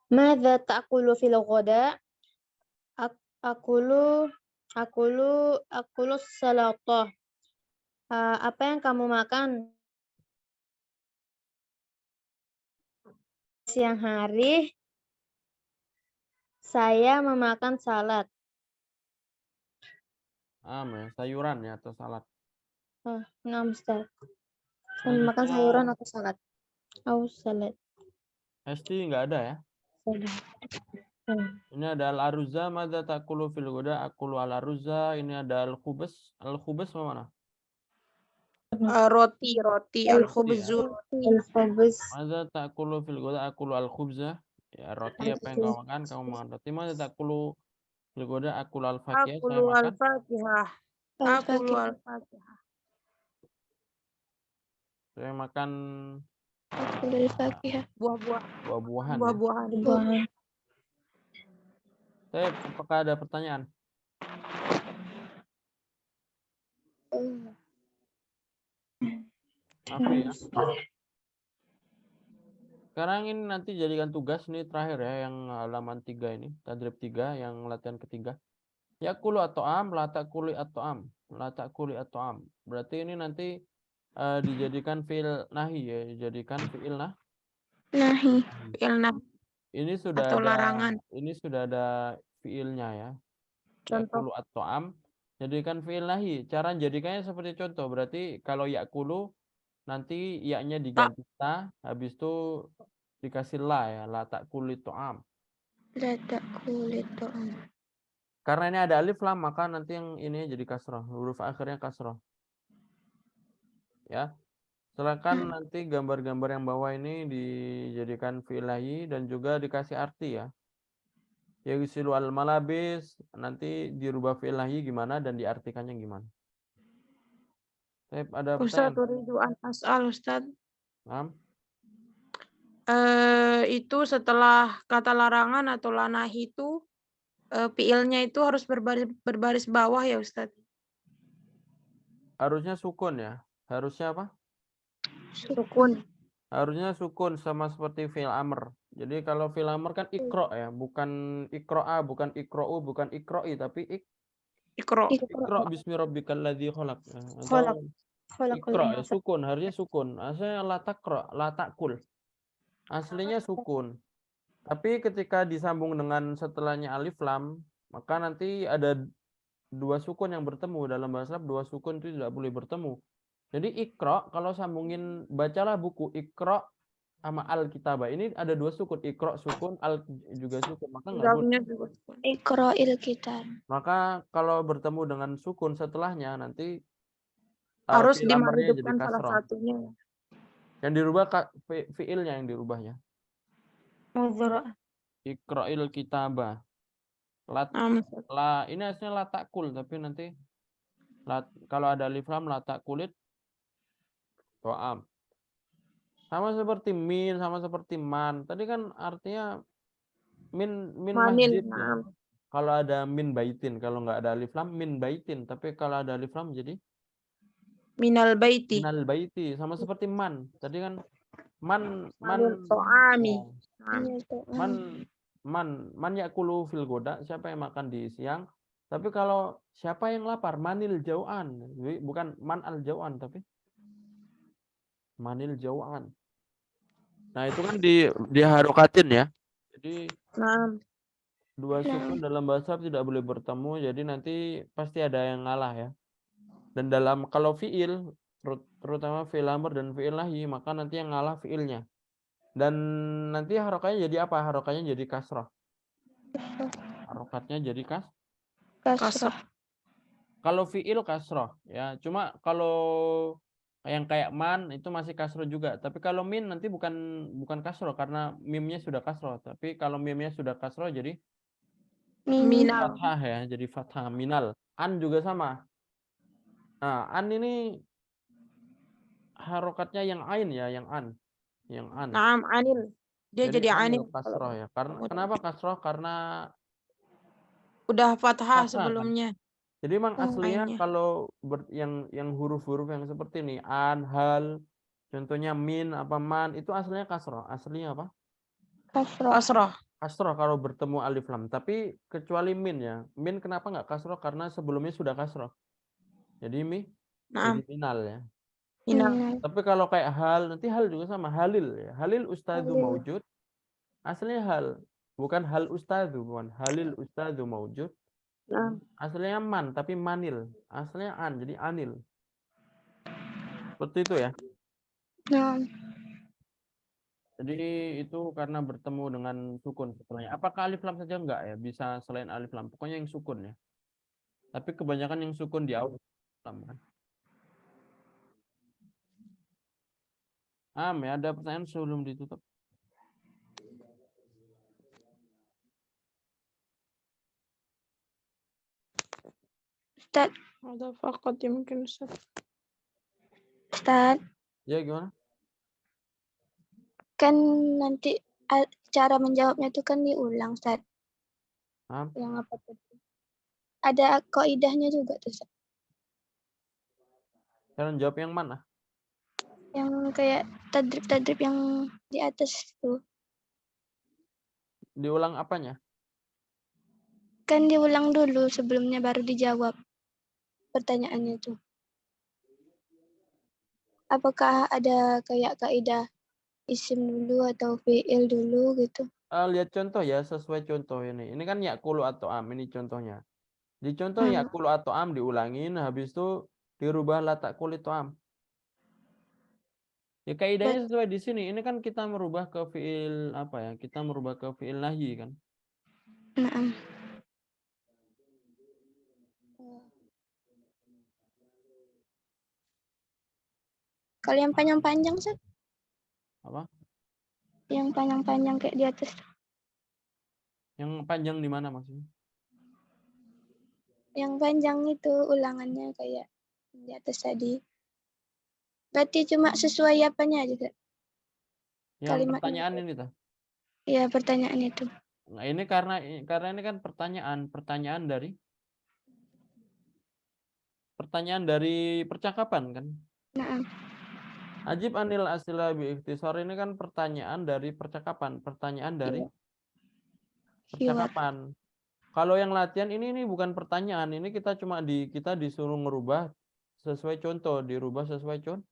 Madza ta'kulu fil ghada? Akulu salatah. Apa yang kamu makan siang hari? Saya memakan salad. Ya, sayuran ya atau salad. Nah, Ustaz. Saya memakan sayuran atau salad? Salad. Hesti nggak ada ya. Salad. Ini ada al-aruzza, madza ta'kulu fil ghada? Akulu al-aruzza. Ini ada al-khubz. Al-khubz mana? Roti al-khubzu. Al-khubz. Madza ta'kulu fil ghada? Akulu al-khubza. Ya, roti apa yang kamu makan? Kamu makan roti. Madza ta'kulu fil ghada? Akulu al-fakiyah. Saya Akulu makan al-fakihah. Akulu al-fakihah. saya makan Akulul fakihah. buah-buahan ya. Buah-buahan. Saya apakah ada pertanyaan? Afi ya. Sekarang ini nanti jadikan tugas ini terakhir ya, yang halaman 3 ini, tadrib 3 yang latihan ketiga. Yakulu atau am, la ta'kuli atau am, la ta'kuli atau am. Berarti ini nanti dijadikan fi'il nahi ya, dijadikan fi'il Nahi. Fi'il nahi Ini sudah atau ada larangan. ini sudah ada fi'ilnya ya. Contoh. Yakulu atau am, jadikan fi'il nahi. Cara jadikannya seperti contoh. Berarti kalau yakulu nanti ya-nya diganti ta, habis itu dikasih la ya, la ta'kuli to'am. La ta'kulu ta'am. Karena ini ada alif lam, maka nanti yang ini jadi kasroh, huruf akhirnya kasroh. Ya, silakan nanti gambar-gambar yang bawah ini dijadikan fi'il nahi dan juga dikasih arti ya. Yaghsilu al malabis, nanti dirubah fi'il nahi gimana dan diartikannya gimana. Ada Ustaz, pertanyaan? uridu an as'al, Ustaz. Paham? Itu setelah kata larangan atau lanahi itu fiilnya itu harus berbaris bawah ya, Ustaz? Harusnya sukun ya. Harusnya apa? Sukun. Harusnya sukun sama seperti fi'il amr. Jadi kalau fi'il amr kan ikro ya, bukan ikro'a, bukan ikro'u, bukan ikro'i, tapi Ikro. ikro bismi rabbikal ladzi khalaq. Khalaq. Atau ikro ya, sukun, harusnya sukun. Aslinya la takro, la takul. Aslinya sukun. Tapi ketika disambung dengan setelahnya alif lam, maka nanti ada dua sukun yang bertemu. Dalam bahasa Arab dua sukun itu tidak boleh bertemu. Jadi ikro, kalau sambungin, bacalah buku ikro sama al-kitabah. Ini ada dua sukun, ikro sukun, al juga sukun. Maka nggak boleh. Iqra'il kitab. Maka kalau bertemu dengan sukun setelahnya nanti Harus fi'il amrnya jadi dimahidupkan salah kasroh. satunya. Yang dirubah fi'ilnya yang dirubahnya. Iqra'il kitabah. Ini aslinya la ta'kul, tapi nanti kalau ada alif lam la ta'kulit to'am. Sama seperti min, sama seperti man. Tadi kan artinya min masjid ya. Kalau ada min baitin, kalau nggak ada alif lam min baitin, tapi kalau ada alif lam jadi minal baiti. minal baiti, sama seperti man. Tadi kan man Manil to'ami. ya, man yakulu fil goda, siapa yang makan di siang. Tapi kalau siapa yang lapar, manil jauan, bukan man al jauan, tapi manil jauan. Nah itu kan diharokatin ya. Jadi Naam. dua sukun dalam bahasa Arab tidak boleh bertemu, jadi nanti pasti ada yang ngalah ya. Dan dalam kalau fiil, terutama fiil amr dan fiil nahi, maka nanti yang ngalah fiilnya. Dan nanti harokatnya jadi apa? Harokatnya jadi kasrah. Harokatnya jadi Kasrah. kalau fiil kasrah ya. Cuma kalau yang kayak man itu masih kasrah juga. Tapi kalau min nanti bukan kasrah karena mimnya sudah kasrah. Tapi kalau mimnya sudah kasrah jadi Minal. fathah ya, jadi fathah minal. An juga sama. Nah, an ini harokatnya yang ain ya, yang an. Naam, anil. Dia jadi anil. kasroh ya. Karena kenapa kasroh? Karena Udah fathah fathah, sebelumnya. jadi memang aslinya Ainnya. kalau yang huruf-huruf yang seperti ini an, hal, contohnya min, apa man, itu aslinya kasroh. Aslinya apa? Kasrah. Kasrah. Kasroh kalau bertemu alif lam. Tapi kecuali min ya. Min kenapa nggak kasroh? Karena sebelumnya sudah kasroh. Jadi Naam. jadi minal ya. Minal. Tapi kalau kayak hal, nanti hal juga sama. Halil ya. Halil ustadzu maujud. Aslinya hal. Bukan hal ustadzu. Bukan halil ustadzu maujud. Naam. Aslinya man, tapi manil. Aslinya an, jadi anil. Seperti itu ya. Nah, Jadi itu karena bertemu dengan sukun setelahnya. Apakah alif lam saja enggak ya? Bisa selain alif lam. Pokoknya yang sukun ya. Tapi kebanyakan yang sukun di awal lam kan. Ya, ada pertanyaan sebelum ditutup. Ustaz, Ada fakat ya mungkin Ustaz. Ustaz, Ya gimana? kan nanti cara menjawabnya itu kan diulang, Ustaz. Yang apa tuh? Ada kaidahnya juga tuh, Ustaz. Cara jawab yang mana? Yang kayak tadrib yang di atas tuh. Diulang apanya? Kan diulang dulu sebelumnya baru dijawab pertanyaannya tuh. Apakah ada kayak kaidah isim dulu atau fi'il dulu gitu? Lihat contoh ya, sesuai contoh ini. Ini kan yakulu atau am, ini contohnya. Di contoh yakulu atau am diulangin, habis itu dirubah latak kulit atau am. Ya kaidahnya sesuai di sini. Ini kan kita merubah ke fiil apa ya? Kita merubah ke fiil nahyi kan. Nah, kalau yang panjang-panjang, Ustaz? Apa? Yang panjang-panjang kayak di atas. Yang panjang di mana maksudnya? Yang panjang itu ulangannya kayak di atas tadi. Berarti cuma sesuai apanya aja, Kak? Yang Kalimat pertanyaan ini tuh. Iya, pertanyaan itu. Nah, ini karena ini kan pertanyaan dari percakapan kan. Nah, Ajib anil asila bi ikhtisar ini kan pertanyaan dari percakapan, pertanyaan dari percakapan. Kalau yang latihan ini bukan pertanyaan, ini kita cuma kita disuruh ngerubah sesuai contoh, dirubah sesuai contoh.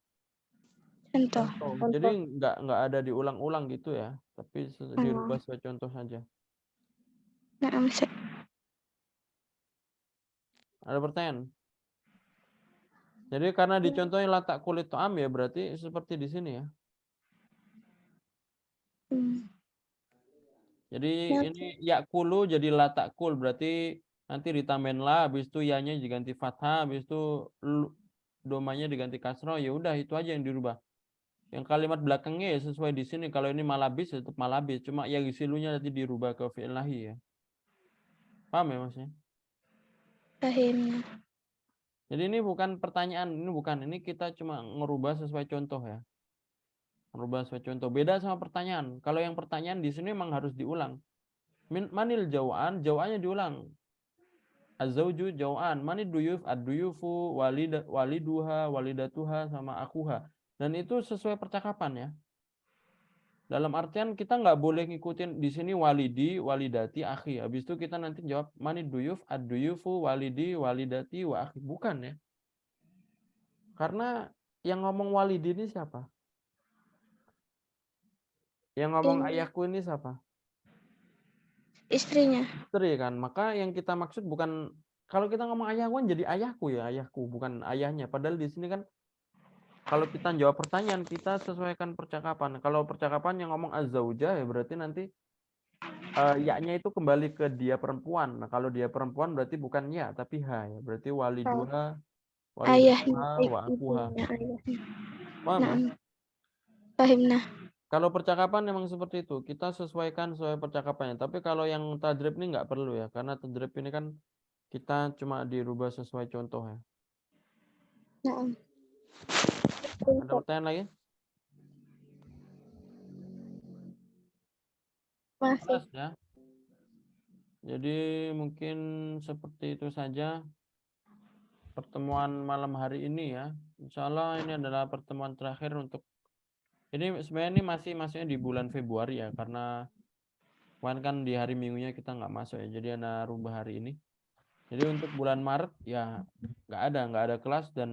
Jadi nggak ada diulang-ulang gitu ya, tapi dirubah sesuai contoh saja. Nah, Ustaz. Ada pertanyaan? Jadi karena dicontohnya latak kulit to'am ya, berarti seperti di sini ya. Jadi ini yakulu jadi latak kul, berarti nanti ditambahin la, habis itu ya-nya diganti fathah, habis itu domanya diganti kasroh, ya udah itu aja yang dirubah. Yang kalimat belakangnya ya sesuai di sini. Kalau ini malabis ya tetap malabis, cuma ya silunya nanti dirubah ke fi'il nahi ya. Paham ya maksudnya? Paham. Jadi ini bukan pertanyaan, ini kita cuma ngerubah sesuai contoh ya. Merubah sesuai contoh. Beda sama pertanyaan. Kalau yang pertanyaan di sini memang harus diulang. Manil jawaannya diulang. Az-zawju jau'an. Mani duyuf, ad-duyufu, waliduha, walidatuha, sama akuha. Dan itu sesuai percakapan ya. Dalam artian kita nggak boleh ngikutin di sini walidi, walidati, akhi. Habis itu kita nanti jawab mani duyuf, ad-duyufu, walidi, walidati, wa akhi. Bukan ya. Karena yang ngomong walidi ini siapa? Yang ngomong ayahku ini siapa? Istrinya. Istri kan. Maka yang kita maksud bukan, kalau kita ngomong ayahku kan jadi ayahku ya, ayahku, bukan ayahnya. Padahal di sini kan kalau kita jawab pertanyaan, kita sesuaikan percakapan. Kalau percakapan yang ngomong az-zaujah ya berarti nanti ya-nya itu kembali ke dia perempuan. Nah, kalau dia perempuan berarti bukan ya, tapi ha ya. Berarti waliduha, Ayahnya, walidatuha, wa akuha. ibunya, ayahnya. Paham ya? Nah, fahimna. Kalau percakapan memang seperti itu, kita sesuaikan sesuai percakapannya. Tapi kalau yang tadrib ini nggak perlu ya, karena tadrib ini kan kita cuma dirubah sesuai contoh ya. Nah, Ada pertanyaan lagi? masih. Jelas ya. Jadi mungkin seperti itu saja pertemuan malam hari ini ya. Insya Allah ini adalah pertemuan terakhir untuk ini sebenarnya ini masuknya di bulan Februari ya, karena kemarin kan di hari Minggunya kita nggak masuk ya, jadi ada rubah hari ini. Jadi untuk bulan Maret ya nggak ada kelas dan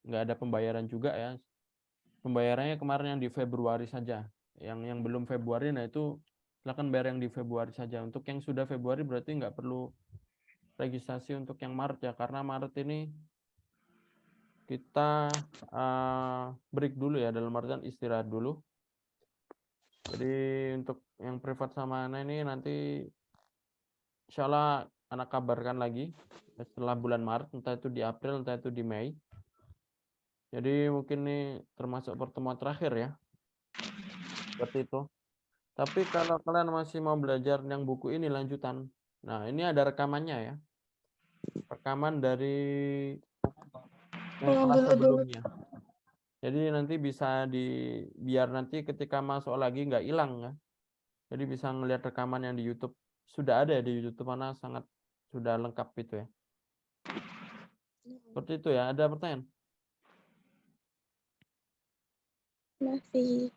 nggak ada pembayaran juga ya. Pembayarannya kemarin yang di Februari saja. Yang belum Februari, nah itu silakan bayar yang di Februari saja. Untuk yang sudah Februari berarti nggak perlu registrasi untuk yang Maret ya, karena Maret ini kita break dulu ya, dalam artian istirahat dulu. Jadi untuk yang privat sama Ana ini nanti insya Allah anak kabarkan lagi setelah bulan Maret, entah itu di April, entah itu di Mei. Jadi mungkin ini termasuk pertemuan terakhir ya. Seperti itu. Tapi kalau kalian masih mau belajar yang buku ini lanjutan, nah ini ada rekamannya ya. Rekaman dari yang kelas sebelumnya. Jadi nanti bisa biar nanti ketika masuk lagi nggak hilang ya. Jadi bisa ngelihat rekaman yang di YouTube. Sudah ada di YouTube, mana sangat sudah lengkap itu ya. Seperti itu ya. Ada pertanyaan? Masih.